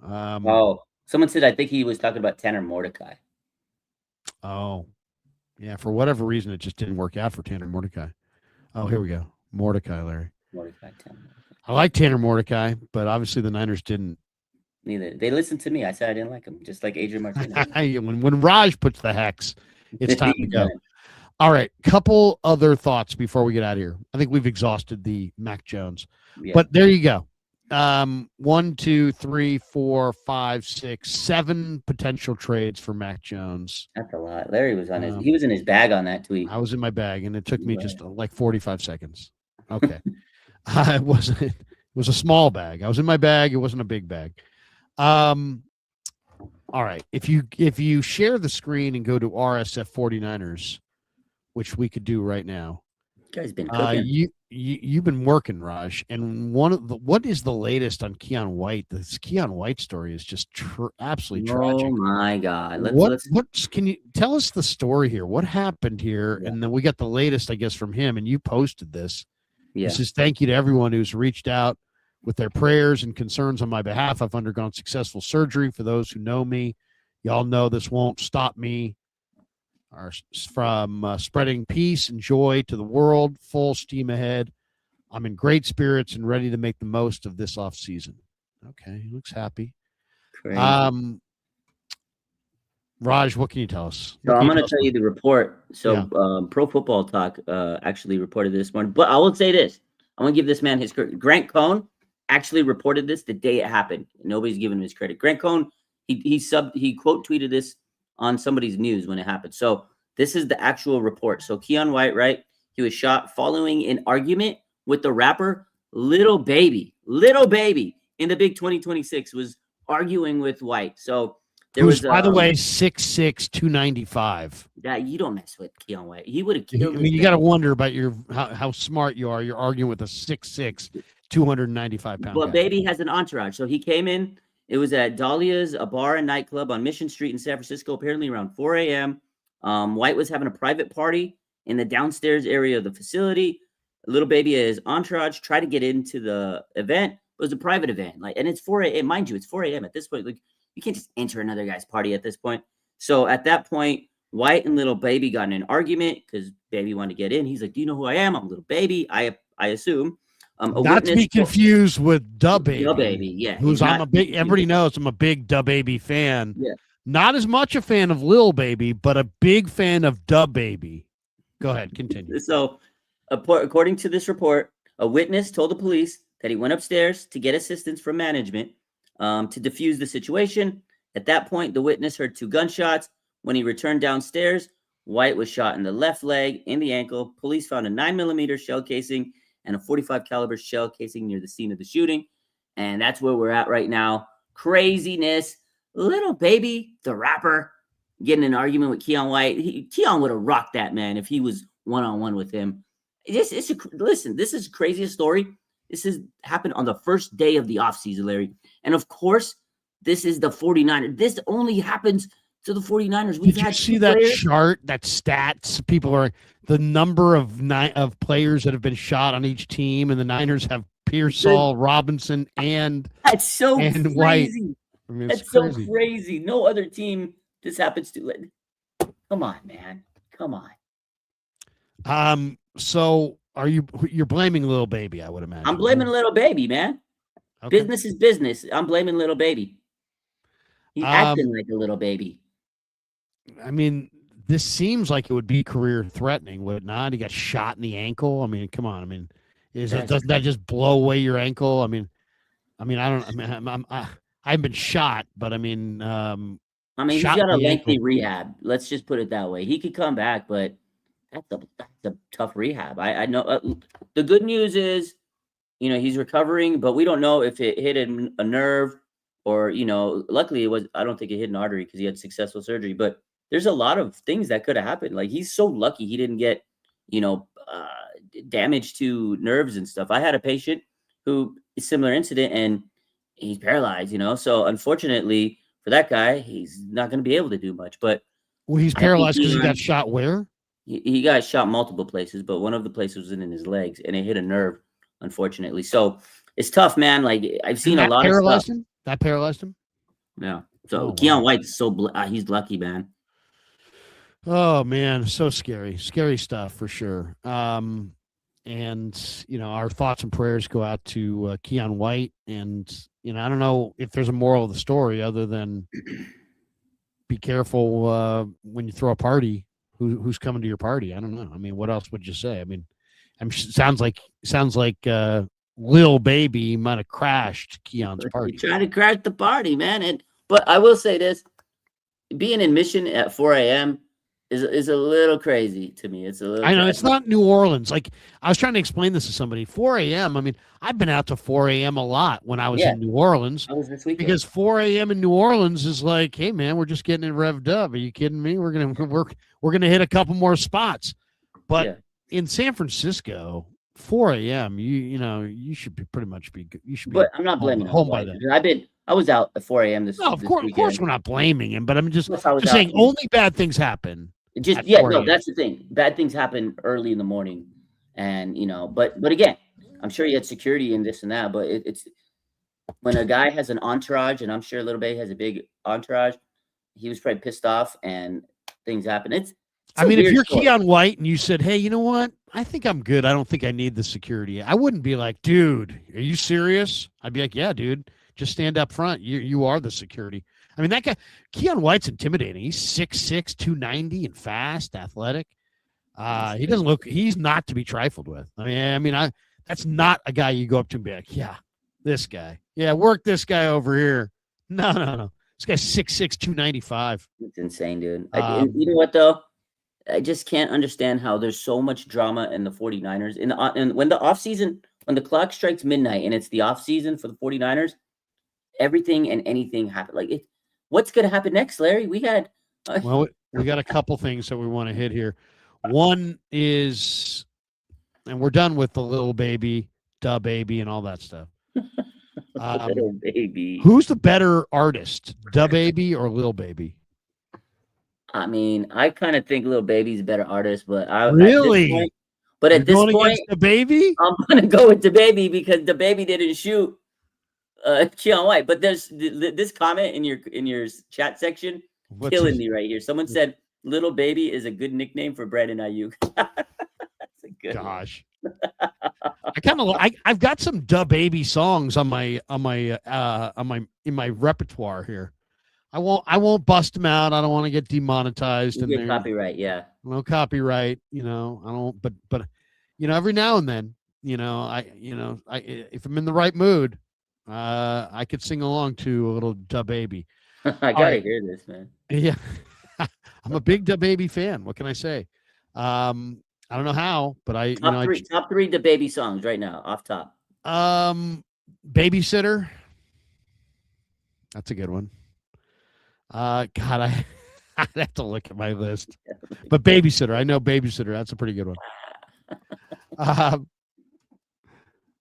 Someone said I think he was talking about Tanner Mordecai. Oh, yeah. For whatever reason, it just didn't work out for Tanner Mordecai. Oh, here we go. Mordecai, Larry. Tanner. I like Tanner Mordecai, but obviously the Niners didn't. Neither. They listened to me. I said I didn't like him, just like Adrian Martinez. when Raj puts the hex, it's time to go. All right, couple other thoughts before we get out of here. I think we've exhausted the Mac Jones, but there you go. 1, 2, 3, 4, 5, 6, 7 potential trades for Mac Jones. That's a lot. Larry was on he was in his bag on that tweet. I was in my bag, and it took me just like 45 seconds. Okay. It was a small bag. I was in my bag. It wasn't a big bag. All right. If you share the screen and go to RSF 49ers, which we could do right now. You guys been cooking. You've been working, Raj. And what is the latest on Keon White? This Keon White story is just absolutely tragic. Oh my God! Can you tell us the story here? What happened here? Yeah. And then we got the latest, I guess, from him. And you posted this. Yeah. This is thank you to everyone who's reached out with their prayers and concerns on my behalf. I've undergone successful surgery. For those who know me, y'all know this won't stop me from spreading peace and joy to the world. Full steam ahead. I'm in great spirits and ready to make the most of this off season. Okay, he looks happy. Great. Raj, what can you tell us? So I'm going to tell you the report. So Pro Football Talk actually reported this morning. But I will say this. I'm going to give this man his credit. Grant Cohn actually reported this the day it happened. Nobody's giving him his credit. Grant Cohn, he quote tweeted this on somebody's news when it happened. So this is the actual report. So Keon White, right? He was shot following an argument with the rapper little baby in the big 2026 was arguing with White. So there Who's, was by the way, 6'6", 295. that you don't mess with Keon White. He would have I killed mean, this you got to man. wonder about how smart you are. You're arguing with a 6'6", 295-pound But guy. baby has an entourage. So he came in. It was at Dahlia's, a bar and nightclub on Mission Street in San Francisco, apparently around 4 a.m. White was having a private party in the downstairs area of the facility. Little baby and his entourage tried to get into the event. It was a private event, and it's 4 a.m. Mind you, it's 4 a.m. at this point. Like, you can't just enter another guy's party at this point. So at that point, White and little baby got in an argument because baby wanted to get in. He's like, "Do you know who I am? I'm little baby. I assume." Not to be confused with Da Baby. Da Baby, yeah. Everybody knows I'm a big Da Baby fan. Yeah. Not as much a fan of Lil Baby, but a big fan of Da Baby. Go ahead, continue. So, according to this report, a witness told the police that he went upstairs to get assistance from management to defuse the situation. At that point, the witness heard 2 gunshots. When he returned downstairs, White was shot in the left leg, in the ankle. Police found a 9mm shell casing and a .45 caliber shell casing near the scene of the shooting. And that's where we're at right now. Craziness. Little baby, the rapper, getting an argument with Keon White. Keon would have rocked that, man, if he was one-on-one with him. Listen, this is the craziest story. This has happened on the first day of the offseason, Larry. And of course, this is the 49ers. This only happens to the 49ers. Did you see that chart, that stats? People are the number of players that have been shot on each team, and the Niners have Pearsall, Robinson, and crazy. White. I mean, that's so crazy. No other team this happens to. Come on, man. Come on. So you're blaming little baby, I would imagine. I'm blaming little baby, man. Okay. Business is business. I'm blaming little baby. He's acting like a little baby. I mean, this seems like it would be career threatening, would it not? He got shot in the ankle. I mean, come on. I mean, doesn't that just blow away your ankle? I mean, I haven't been shot, but I mean, he's got a lengthy rehab. Let's just put it that way. He could come back, but that's a tough rehab. I know. The good news is, he's recovering, but we don't know if it hit a nerve or, luckily it was. I don't think it hit an artery because he had successful surgery. But there's a lot of things that could have happened. Like, he's so lucky he didn't get, damage to nerves and stuff. I had a patient who a similar incident and he's paralyzed, So unfortunately for that guy, he's not going to be able to do much. But he's paralyzed because he got shot where? He got shot multiple places, but one of the places was in his legs, and it hit a nerve, unfortunately. So it's tough, man. Like, I've seen a lot of stuff. That paralyzed him? Yeah. So Keon White is he's lucky, man. Oh, man. So scary. Scary stuff for sure. And, our thoughts and prayers go out to Keon White. And, I don't know if there's a moral of the story other than be careful when you throw a party. Who's coming to your party? I don't know. I mean, what else would you say? I mean, sounds like Lil Baby might have crashed Keon's party. He tried to crash the party, man. But I will say this: being in Mission at 4 a.m. is a little crazy to me. It's a little. I know crazy. It's not New Orleans. Like, I was trying to explain this to somebody. 4 a.m. I mean, I've been out to 4 a.m. a lot when I was in New Orleans. I was this weekend. Because 4 a.m. in New Orleans is like, hey man, we're just getting it revved up. Are you kidding me? We're gonna hit a couple more spots. But in San Francisco, 4 a.m. You should be pretty much be. You should be. But I'm not blaming home by then. I was out at 4 a.m. this. No, of course we're not blaming him, but I'm just saying here. only bad things happen. That's the thing. Bad things happen early in the morning, and but again, I'm sure he had security and this and that. But it's when a guy has an entourage, and I'm sure Little Baby has a big entourage. He was probably pissed off, and things happen. It's I mean, if you're Keon White and you said, "Hey, you know what? I think I'm good. I don't think I need the security." I wouldn't be like, "Dude, are you serious?" I'd be like, "Yeah, dude, just stand up front. You are the security." I mean, that guy, Keon White's intimidating. He's 6'6", 290 and fast, athletic. He's not to be trifled with. That's not a guy you go up to and be like, yeah, this guy. Yeah, work this guy over here. No. This guy's 6'6", 295. It's insane, dude. You know what, though? I just can't understand how there's so much drama in the 49ers. And when the offseason when the clock strikes midnight and it's the off season for the 49ers, everything and anything happen. Like, what's going to happen next, Larry? We got Well, we got a couple things that we want to hit here. One is, and we're done with the little baby, da baby, and all that stuff. little baby. Who's the better artist, da baby or Lil Baby? I mean, I kind of think Lil Baby's a better artist, but Really? At this point, the baby, I'm gonna go with the baby because the baby didn't shoot Keon White. But there's this comment in your chat section killing me right here. Someone said Little Baby is a good nickname for Brandon Ayuk. That's a good gosh. I kind of I've got some Da Baby songs in my repertoire here. I won't bust them out. I don't want to get demonetized. You get copyright, yeah. No copyright, I don't. But every now and then, if I'm in the right mood, I could sing along to a little Da Baby. I gotta hear this, man. Yeah, I'm a big Da Baby fan. What can I say? I don't know how, but top three Da Baby songs right now, off top. Babysitter. That's a good one. God, I'd have to look at my list. But Babysitter, I know Babysitter. That's a pretty good one.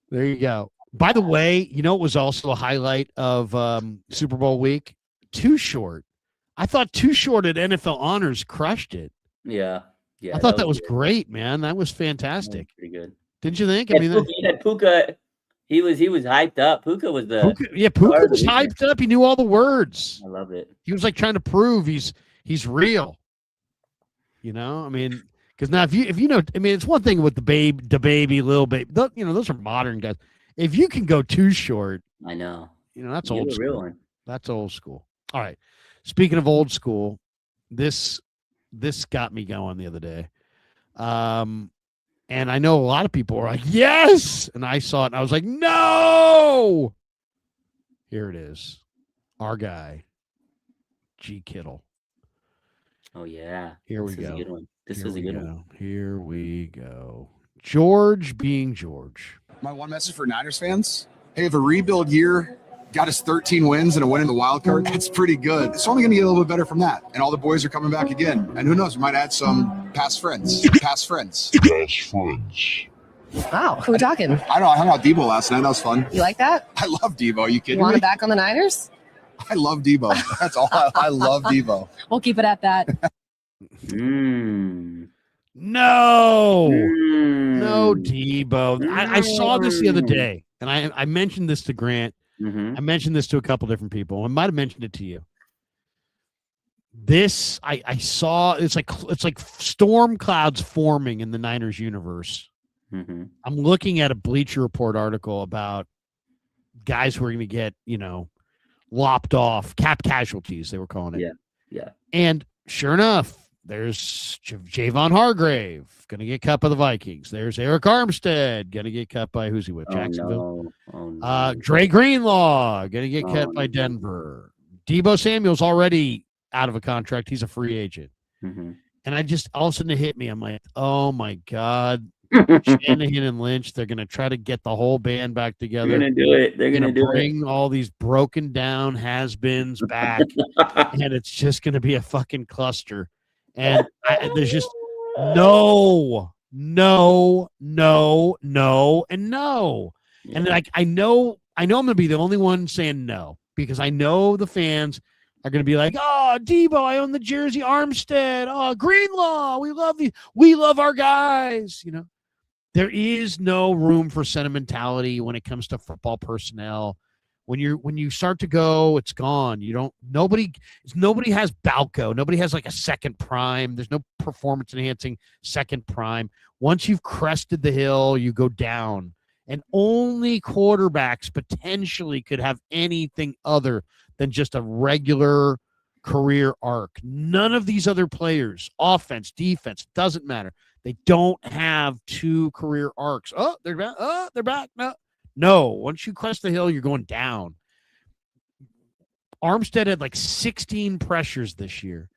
There you go. By the way, it was also a highlight of Super Bowl week. Too Short. I thought Too Short at NFL Honors crushed it. Yeah. I thought that was great, man. That was fantastic. That was pretty good. Didn't you think? You had Puka. He was hyped up. Puka was Puka was hyped up. He knew all the words. I love it. He was like trying to prove he's real. Because now if you know, it's one thing with the baby, little baby. Those are modern guys. If you can go Too Short, I know. That's old school. Real one. That's old school. All right. Speaking of old school, this got me going the other day. And I know a lot of people were like, yes. And I saw it and I was like, no. Here it is. Our guy, G. Kittle. Oh, yeah. Here we go. This was a good one. Here we go. George being George. My one message for Niners fans: hey, if a rebuild year got us 13 wins and a win in the wild card, that's pretty good. It's only going to get a little bit better from that. And all the boys are coming back again. And who knows, we might add some past friends. Wow, who are we talking? I know, I hung out with Debo last night. That was fun. You like that? I love Debo. Are you kidding You want me? him back on the Niners? I love Debo. That's all. I love Debo. We'll keep it at that. No, Debo. I saw this the other day, and I mentioned this to Grant. I mentioned this to a couple different people. I might have mentioned it to you. This I saw. It's like storm clouds forming in the Niners universe. I'm looking at a Bleacher Report article about guys who are going to get lopped off, cap casualties. They were calling it. Yeah. And sure enough, there's Javon Hargrave going to get cut by the Vikings. There's Eric Armstead going to get cut by who's he with? Jacksonville. No. Dre Greenlaw going to get cut by Denver. Debo Samuel's already out of a contract. He's a free agent. And I just all of a sudden it hit me. I'm like, oh my God. Shanahan and Lynch, they're going to try to get the whole band back together. They're going to do it. They're going to bring all these broken down has-beens back, and it's just going to be a fucking cluster. And there's just no, and no. And like I know I'm going to be the only one saying no because I know the fans are going to be like, oh, Debo, I own the jersey. Armstead, oh, Greenlaw, we love our guys. There is no room for sentimentality when it comes to football personnel. When you start to go, it's gone. Nobody has Balco. Nobody has like a second prime. There's no performance enhancing second prime. Once you've crested the hill, you go down. And only quarterbacks potentially could have anything other than just a regular career arc. None of these other players, offense, defense, doesn't matter. They don't have two career arcs. Oh, they're back. Oh, they're back. No. Once you crest the hill, you're going down. Armstead had like 16 pressures this year.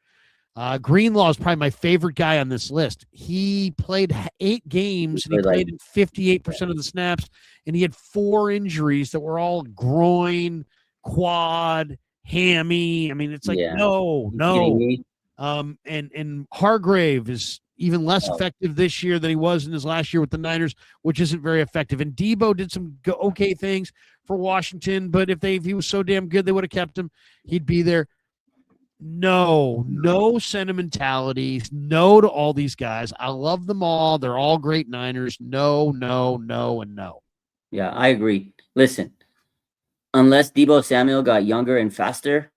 Greenlaw is probably my favorite guy on this list. He played 8 games and he played in 58% of the snaps, and he had 4 injuries that were all groin, quad, hammy. I mean, it's like no. And Hargrave is even less effective this year than he was in his last year with the Niners, which isn't very effective. And Debo did some okay things for Washington, but if he was so damn good, they would have kept him. He'd be there. No sentimentalities. No to all these guys. I love them all. They're all great Niners. No, and no. Yeah, I agree. Listen, unless Debo Samuel got younger and faster,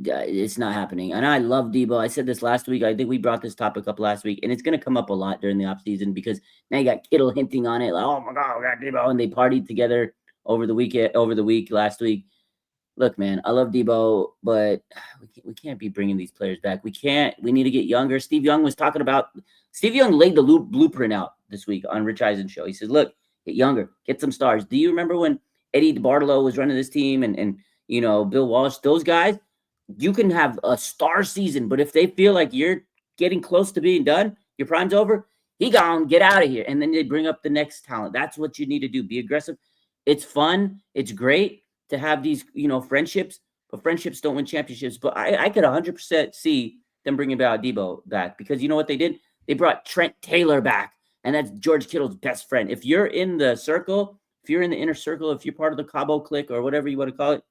it's not happening. And I love Debo. I said this last week. I think we brought this topic up last week, and it's going to come up a lot during the offseason because now you got Kittle hinting on it, like, oh my God, we got Debo, and they partied together over the week last week. Look, man, I love Debo, but we can't be bringing these players back. We can't. We need to get younger. Steve Young laid the blueprint out this week on Rich Eisen's show. He says, look, get younger, get some stars. Do you remember when Eddie DeBartolo was running this team and Bill Walsh, those guys? You can have a star season, but if they feel like you're getting close to being done, your prime's over, he gone, get out of here. And then they bring up the next talent. That's what you need to do. Be aggressive. It's fun. It's great to have these, friendships, but friendships don't win championships. But I could 100% see them bringing about Debo back because you know what they did? They brought Trent Taylor back, and that's George Kittle's best friend. If you're in the circle, if you're in the inner circle, if you're part of the Cabo clique or whatever you want to call it,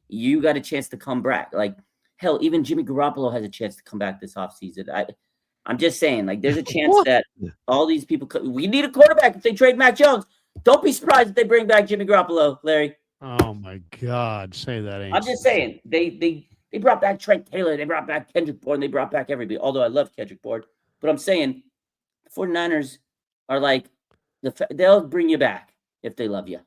you got a chance to come back. Like, hell, even Jimmy Garoppolo has a chance to come back this offseason. I'm just saying, like, there's a chance that all these people we need a quarterback if they trade Mac Jones. Don't be surprised if they bring back Jimmy Garoppolo, Larry. Oh my God, say that ain't. I'm just saying they brought back Trent Taylor, they brought back Kendrick Bourne, they brought back everybody. Although I love Kendrick Bourne, but I'm saying the 49ers are like they'll bring you back if they love you.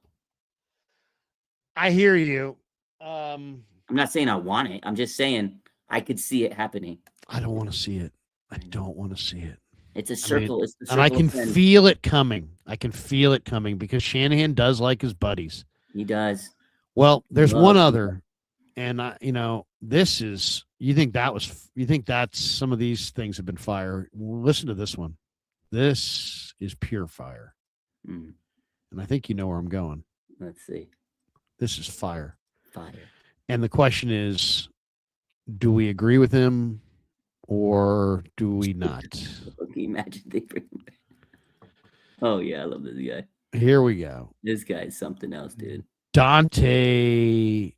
I hear you. I'm not saying I want it. I'm just saying I could see it happening. I don't want to see it. I don't want to see it. It's a circle. It's the circle, and I can feel it coming. I can feel it coming because Shanahan does like his buddies. He does. Well, there's one other, and this is. You think that's some of these things have been fire? Listen to this one. This is pure fire, and I think you know where I'm going. Let's see. This is fire. Fire. And the question is, do we agree with him or do we not? Can you imagine they bring him back? Oh, yeah, I love this guy. Here we go. This guy is something else, dude. Dante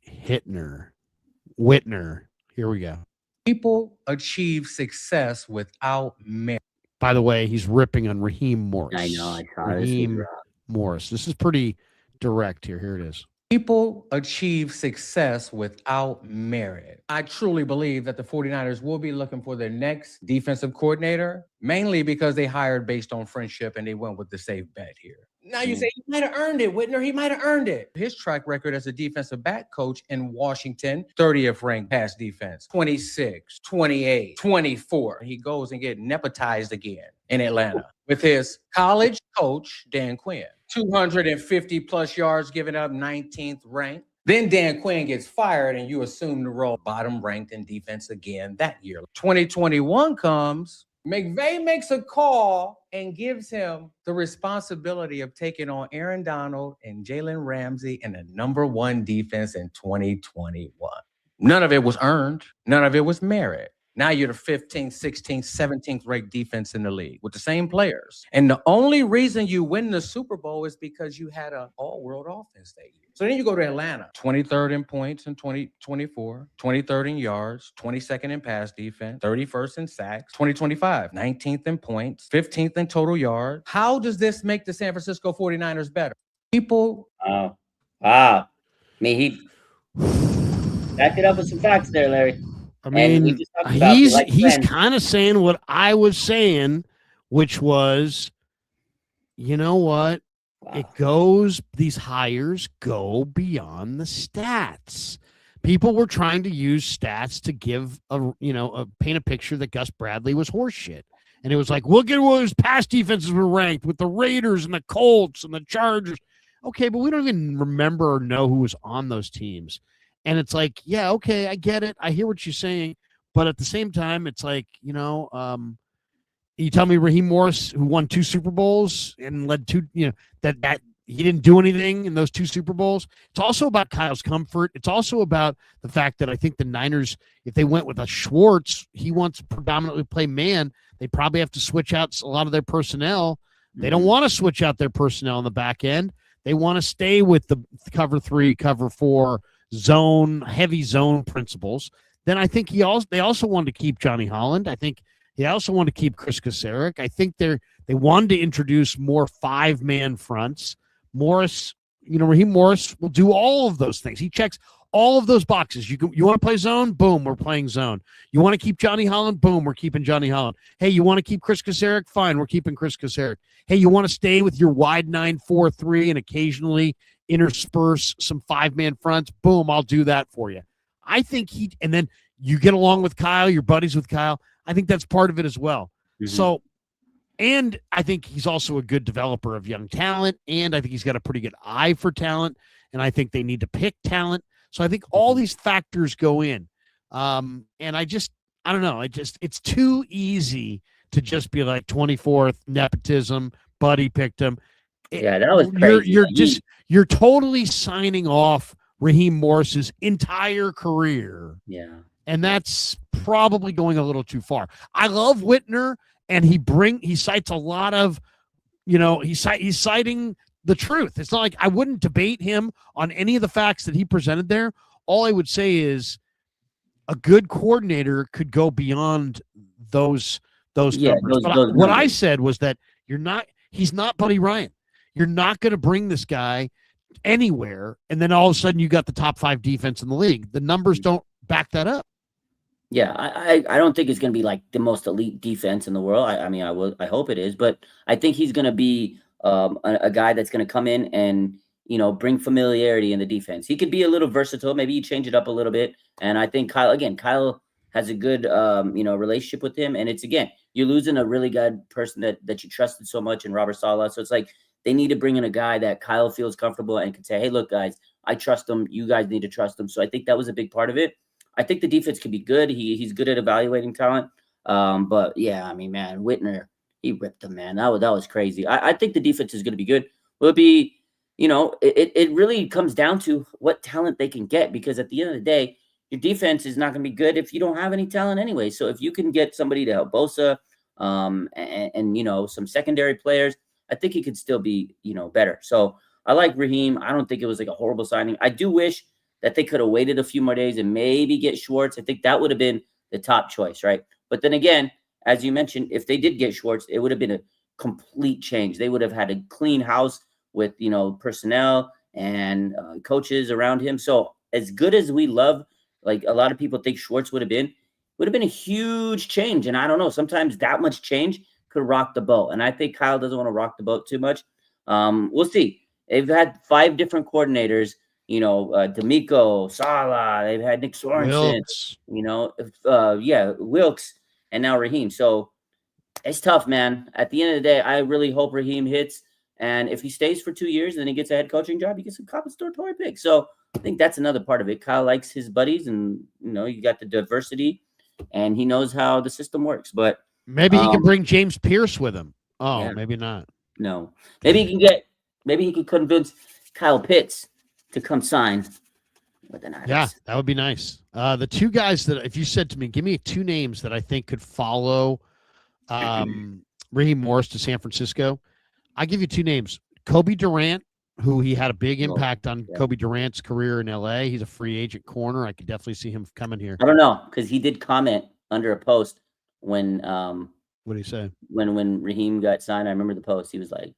Whitner. Here we go. People achieve success without merit. By the way, he's ripping on Raheem Morris. I know. I saw Raheem Morris. This is pretty direct here. Here it is. People achieve success without merit. I truly believe that the 49ers will be looking for their next defensive coordinator, mainly because they hired based on friendship and they went with the safe bet here. Now you say he might have earned it, Whitner. He might have earned it. His track record as a defensive back coach in Washington, 30th ranked pass defense, 26, 28, 24. He goes and get nepotized again in Atlanta with his college coach, Dan Quinn. 250 plus yards given up, 19th ranked. Then Dan Quinn gets fired and you assume the role bottom ranked in defense again that year. 2021 comes, McVay makes a call and gives him the responsibility of taking on Aaron Donald and Jalen Ramsey in the #1 defense in 2021. None of it was earned. None of it was merit. Now you're the 15th, 16th, 17th ranked defense in the league with the same players. And the only reason you win the Super Bowl is because you had an all-world offense that year. So then you go to Atlanta, 23rd in points in 2024, 23rd in yards, 22nd in pass defense, 31st in sacks, 2025, 19th in points, 15th in total yards. How does this make the San Francisco 49ers better? People. Wow. I mean, he backed it up with some facts there, Larry. I mean, he's kind of saying what I was saying, which was, you know what? Wow. These hires go beyond the stats. People were trying to use stats to give paint a picture that Gus Bradley was horseshit. And it was like, look at what his pass defenses were ranked with the Raiders and the Colts and the Chargers. Okay, but we don't even remember or know who was on those teams. And it's like, yeah, okay, I get it. I hear what you're saying. But at the same time, it's like, you tell me Raheem Morris, who won 2 Super Bowls and led 2, that he didn't do anything in those 2 Super Bowls. It's also about Kyle's comfort. It's also about the fact that I think the Niners, if they went with a Schwartz, he wants to predominantly play man. They probably have to switch out a lot of their personnel. They don't want to switch out their personnel on the back end. They want to stay with the cover 3, cover 4 heavy zone principles. Then I think they also wanted to keep Johnny Holland. I think they also wanted to keep Chris Kasarik. I think they wanted to introduce more 5-man fronts. Raheem Morris will do all of those things. He checks all of those boxes. You want to play zone? Boom, we're playing zone. You want to keep Johnny Holland? Boom, we're keeping Johnny Holland. Hey, you want to keep Chris Kasarik? Fine, we're keeping Chris Kasarik. Hey, you want to stay with your wide 9-4-3 and occasionally intersperse some 5-man fronts? Boom, I'll do that for you. I think and then you get along with Kyle, you're buddies with Kyle. I think that's part of it as well. Mm-hmm. So, and I think he's also a good developer of young talent, and I think he's got a pretty good eye for talent, and I think they need to pick talent. So I think all these factors go in. And I don't know. It's too easy to just be like 24th nepotism, buddy picked him. Yeah, that was crazy. You're totally signing off Raheem Morris's entire career. Yeah. And that's probably going a little too far. I love Whitner, and he cites a lot of, he's citing the truth. It's not like I wouldn't debate him on any of the facts that he presented there. All I would say is a good coordinator could go beyond those numbers. What I said was that he's not Buddy Ryan. You're not going to bring this guy anywhere, and then all of a sudden you got the top 5 defense in the league. The numbers don't back that up. Yeah, I don't think it's going to be like the most elite defense in the world. I hope it is, but I think he's going to be a guy that's going to come in and bring familiarity in the defense. He could be a little versatile. Maybe you change it up a little bit. And I think Kyle has a good relationship with him. And it's, again, you're losing a really good person that you trusted so much in Robert Saleh. So it's like they need to bring in a guy that Kyle feels comfortable and can say, hey, look, guys, I trust him. You guys need to trust him. So I think that was a big part of it. I think the defense could be good. He's good at evaluating talent. But yeah, man, Whitner, he ripped him, man. That was crazy. I think the defense is going to be good. Will it be, it really comes down to what talent they can get, because at the end of the day, your defense is not going to be good if you don't have any talent anyway. So if you can get somebody to help Bosa, and some secondary players, I think he could still be, better. So I like Raheem. I don't think it was like a horrible signing. I do wish that they could have waited a few more days and maybe get Schwartz. I think that would have been the top choice, right? But then again, as you mentioned, if they did get Schwartz, it would have been a complete change. They would have had a clean house with, personnel and coaches around him. So as good as we love, like a lot of people think Schwartz would have been a huge change. And I don't know, sometimes that much change could rock the boat. And I think Kyle doesn't want to rock the boat too much. We'll see. They've had 5 different coordinators, D'Amico, Saleh, they've had Nick Sorensen, Wilkes, and now Raheem. So it's tough, man. At the end of the day, I really hope Raheem hits. And if he stays for 2 years and then he gets a head coaching job, he gets some compensatory pick. So I think that's another part of it. Kyle likes his buddies, and you got the diversity, and he knows how the system works. But maybe he can bring James Pierce with him. Oh, yeah. Maybe not. No. Maybe he can convince Kyle Pitts to come sign with the Niners. Yeah, that would be nice. The 2 guys that, if you said to me, give me 2 names that I think could follow Raheem Morris to San Francisco, I give you 2 names. Kobe Durant, who he had a big impact on Kobe Durant's career in LA. He's a free agent corner. I could definitely see him coming here. I don't know, because he did comment under a post when what did he say? When Raheem got signed, I remember the post. He was like,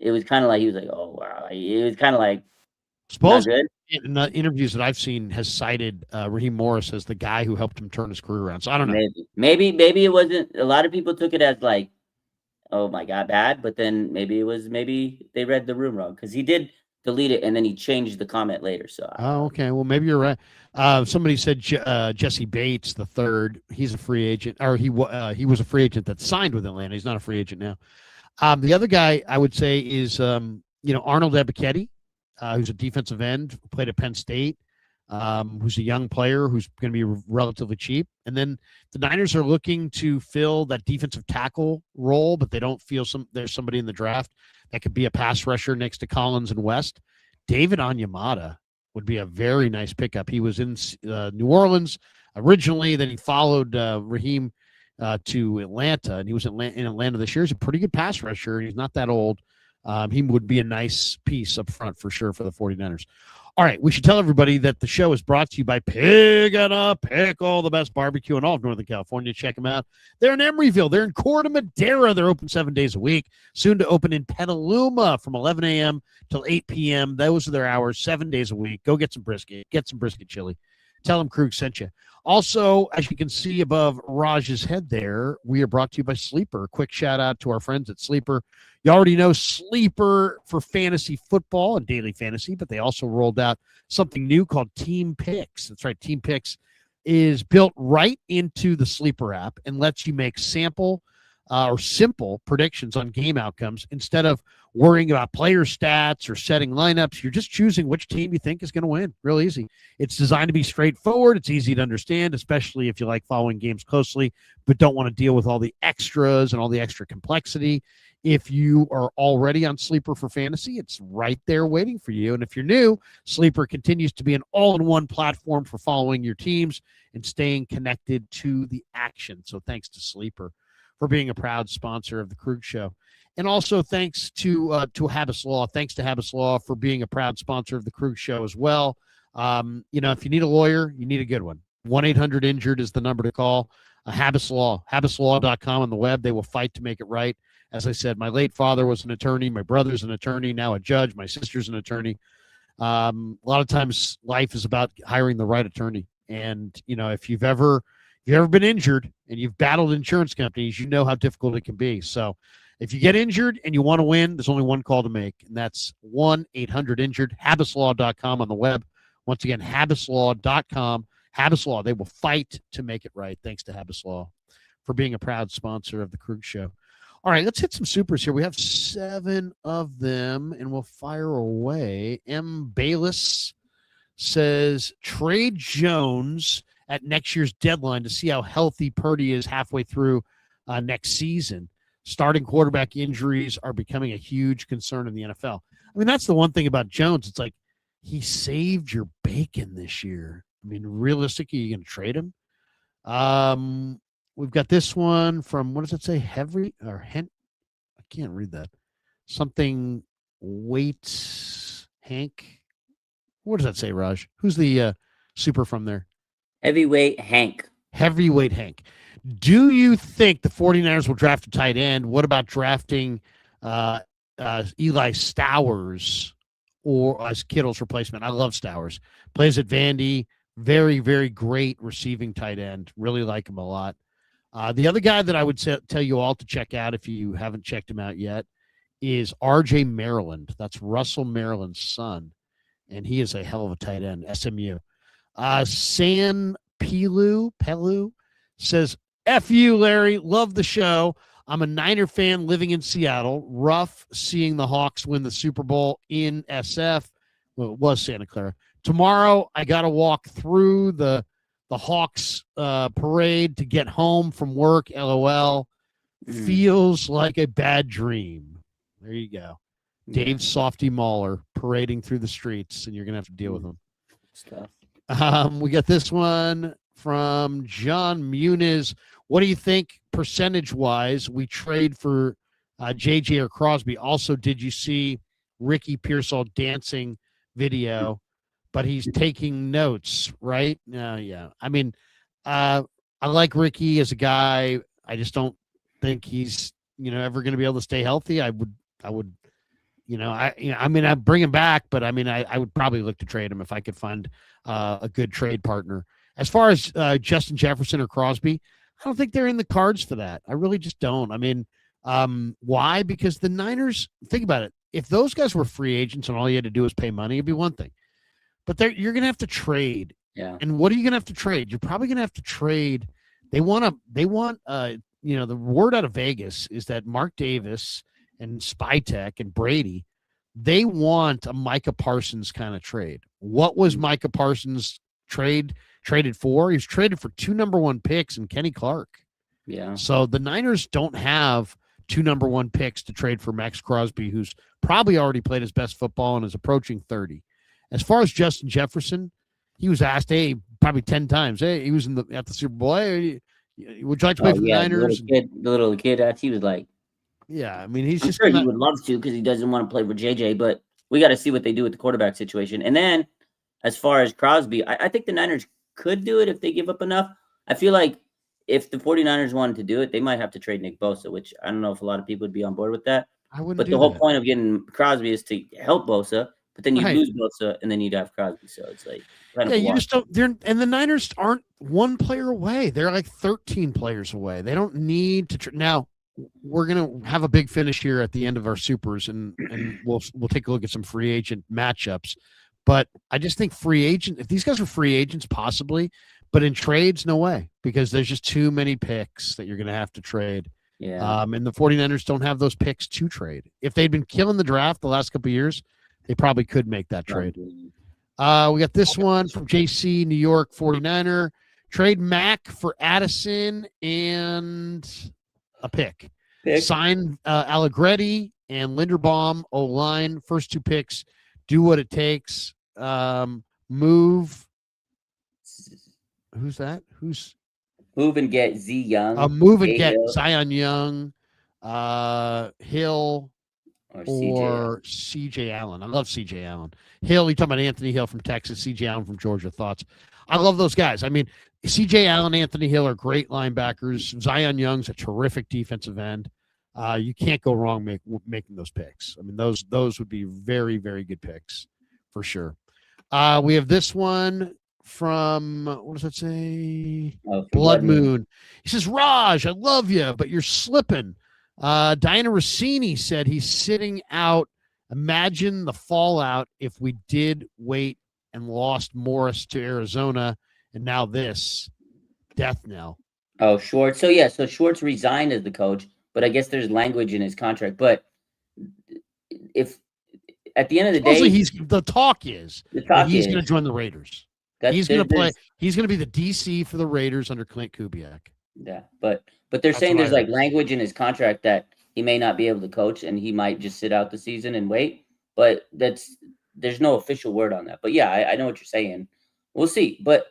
it was kind of like, he was like, oh wow. It was kind of like, suppose in the interviews that I've seen has cited Raheem Morris as the guy who helped him turn his career around. So I don't know. Maybe it wasn't. A lot of people took it as like, oh my God, bad. But then maybe they read the room wrong, because he did delete it and then he changed the comment later. So okay, well maybe you're right. Somebody said Jesse Bates the third. He's a free agent, or he was a free agent that signed with Atlanta. He's not a free agent now. The other guy I would say is Arnold Ebiketie. Who's a defensive end, played at Penn State. who's a young player who's going to be relatively cheap. And then the Niners are looking to fill that defensive tackle role, but they don't feel there's somebody in the draft that could be a pass rusher next to Collins and West. David Onyemata would be a very nice pickup. He was in New Orleans originally, then he followed Raheem to Atlanta, and he was in Atlanta this year. He's a pretty good pass rusher, and he's not that old. He would be a nice piece up front for sure for the 49ers. All right, we should tell everybody that the show is brought to you by Pig and a Pickle, the best barbecue in all of Northern California. Check them out. They're in Emeryville. They're in Corte Madera. They're open 7 days a week. Soon to open in Petaluma from 11 a.m. till 8 p.m. Those are their hours, 7 days a week. Go get some brisket. Get some brisket chili. Tell them Krug sent you. Also, as you can see above Raj's head there, we are brought to you by Sleeper. A quick shout out to our friends at Sleeper. You already know Sleeper for fantasy football and daily fantasy, but they also rolled out something new called Team Picks. That's right. Team Picks is built right into the Sleeper app and lets you make simple predictions on game outcomes instead of worrying about player stats or setting lineups. You're just choosing which team you think is going to win. Real easy. It's designed to be straightforward. It's easy to understand, especially if you like following games closely, but don't want to deal with all the extras and all the extra complexity. If you are already on Sleeper for fantasy, it's right there waiting for you. And if you're new, Sleeper continues to be an all-in-one platform for following your teams and staying connected to the action. So thanks to Sleeper for being a proud sponsor of the Krug Show. And also thanks to Habas Law. Thanks to Habas Law for being a proud sponsor of the Krug Show as well. If you need a lawyer, you need a good one. 1-800-INJURED is the number to call. Habas Law, habaslaw.com on the web. They will fight to make it right. As I said, my late father was an attorney. My brother's an attorney, now a judge. My sister's an attorney. A lot of times life is about hiring the right attorney. And, if you've ever been injured and you've battled insurance companies, you know how difficult it can be. So if you get injured and you want to win, there's only one call to make, and that's 1-800-INJURED, habaslaw.com on the web. Once again, habaslaw.com. Habas Law, they will fight to make it right. Thanks to Habas Law for being a proud sponsor of the Krug Show. All right, let's hit some supers here. We have 7 of them, and we'll fire away. M. Bayless says, trade Jones at next year's deadline to see how healthy Purdy is halfway through next season. Starting quarterback injuries are becoming a huge concern in the NFL. I mean, that's the one thing about Jones. It's like he saved your bacon this year. I mean, realistically, you're going to trade him? We've got this one from, what does it say? Heavy or Hent? I can't read that. Something weight Hank. What does that say, Raj? Who's the super from there? Heavyweight Hank. Heavyweight Hank. Do you think the 49ers will draft a tight end? What about drafting Eli Stowers or as Kittle's replacement? I love Stowers. Plays at Vandy. Very, very great receiving tight end. Really like him a lot. The other guy that I would tell you all to check out if you haven't checked him out yet is R.J. Maryland. That's Russell Maryland's son, and he is a hell of a tight end, SMU. San Pelu says, F you, Larry. Love the show. I'm a Niner fan living in Seattle. Rough seeing the Hawks win the Super Bowl in SF. Well, it was Santa Clara. Tomorrow, I got to walk through the Hawks parade to get home from work. LOL. Feels like a bad dream. There you go. Dave Softy Mahler parading through the streets, and you're going to have to deal with him. Stuff. We got this one from John Muniz. What do you think percentage-wise we trade for JJ or Crosby? Also, did you see Ricky Pearsall dancing video? But he's taking notes, right? Yeah. I mean, I like Ricky as a guy. I just don't think he's, ever going to be able to stay healthy. I would, I'd bring him back, but I would probably look to trade him if I could find a good trade partner. As far as Justin Jefferson or Crosby, I don't think they're in the cards for that. I really just don't. I mean, why? Because the Niners, think about it. If those guys were free agents and all you had to do was pay money, it'd be one thing. But you're going to have to trade. Yeah. And what are you going to have to trade? You're probably going to have to trade. The word out of Vegas is that Mark Davis and Spytek and Brady they want a Micah Parsons kind of trade. What was Micah Parsons traded for? He was traded for 2 number 1 picks and Kenny Clark. Yeah. So the Niners don't have 2 number 1 picks to trade for Max Crosby, who's probably already played his best football and is approaching 30. As far as Justin Jefferson, he was asked, probably 10 times. He was at the Super Bowl. Hey, would you like to play for the Niners? The little kid, he was like, yeah, I mean, he's I'm just sure he would love to because he doesn't want to play for JJ, but we got to see what they do with the quarterback situation. And then as far as Crosby, I think the Niners could do it if they give up enough. I feel like if the 49ers wanted to do it, they might have to trade Nick Bosa, which I don't know if a lot of people would be on board with that. I wouldn't. But the whole point of getting Crosby is to help Bosa, but then you lose Bosa and then you'd have Crosby. So it's like, you just don't. And the Niners aren't 1 player away. They're like 13 players away. They don't need to. Now we're gonna have a big finish here at the end of our supers, and we'll take a look at some free agent matchups. But I just think free agent. If these guys are free agents, possibly. But in trades, no way, because there's just too many picks that you're going to have to trade. Yeah. And the 49ers don't have those picks to trade. If they'd been killing the draft the last couple of years, they probably could make that trade. We got this one from JC, New York 49er. Trade Mac for Addison and a pick. Sign Allegretti and Linderbaum, O-line. First 2 picks. Do what it takes. Move. Who's that? Move and get Z Young. Move and get Zion Young, Hill, or CJ Allen. I love CJ Allen. Hill, you talking about Anthony Hill from Texas, CJ Allen from Georgia. Thoughts? I love those guys. I mean, CJ Allen, Anthony Hill are great linebackers. Zion Young's a terrific defensive end. You can't go wrong making those picks. I mean, those would be very, very good picks for sure. We have this one from, what does that say? Blood Moon. He says, Raj, I love you, but you're slipping. Diana Rossini said he's sitting out. Imagine the fallout if we did wait and lost Morris to Arizona, and now this death knell. Oh, Schwartz. So Schwartz resigned as the coach, but I guess there's language in his contract. But if at the end of the day, the talk is he's going to join the Raiders. He's going to play. He's going to be the DC for the Raiders under Clint Kubiak. Yeah, but they're saying there's like language in his contract that he may not be able to coach, and he might just sit out the season and wait. But there's no official word on that. But yeah, I know what you're saying. We'll see. But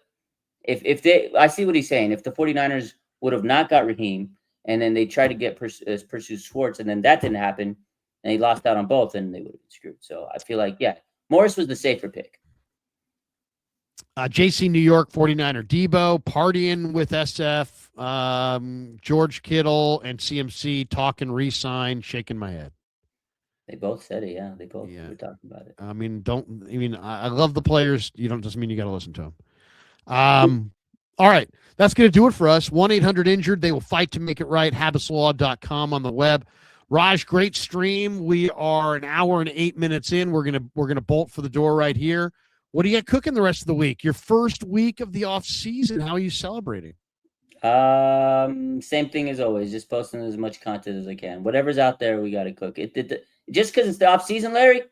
if I see what he's saying. If the 49ers would have not got Raheem, and then they tried to pursue Schwartz, and then that didn't happen, and he lost out on both, and they would have been screwed. So I feel like Morris was the safer pick. JC New York 49er Debo partying with SF, George Kittle and CMC talking re-sign, shaking my head. They both said it. Yeah, they both were talking about it. I mean, I love the players. Doesn't mean you got to listen to them. All right, that's going to do it for us. 1-800-INJURED. They will fight to make it right. Habislaw.com on the web. Raj, great stream. We are an hour and 8 minutes in. We're gonna bolt for the door right here. What do you got cooking the rest of the week? Your first week of the off season. How are you celebrating? Same thing as always. Just posting as much content as I can. Whatever's out there, we got to cook it. Just because it's the off season, Larry,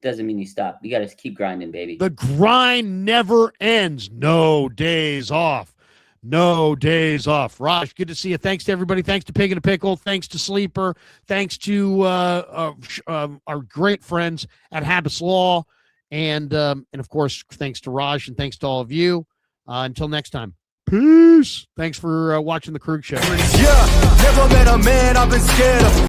doesn't mean you stop. You got to keep grinding, baby. The grind never ends. No days off. No days off. Raj, good to see you. Thanks to everybody. Thanks to Pig and a Pickle. Thanks to Sleeper. Thanks to our great friends at Habits Law. And of course, thanks to Raj and thanks to all of you. Until next time, peace. Thanks for watching the Kreuger Show. Yeah, never met a man I've been scared of.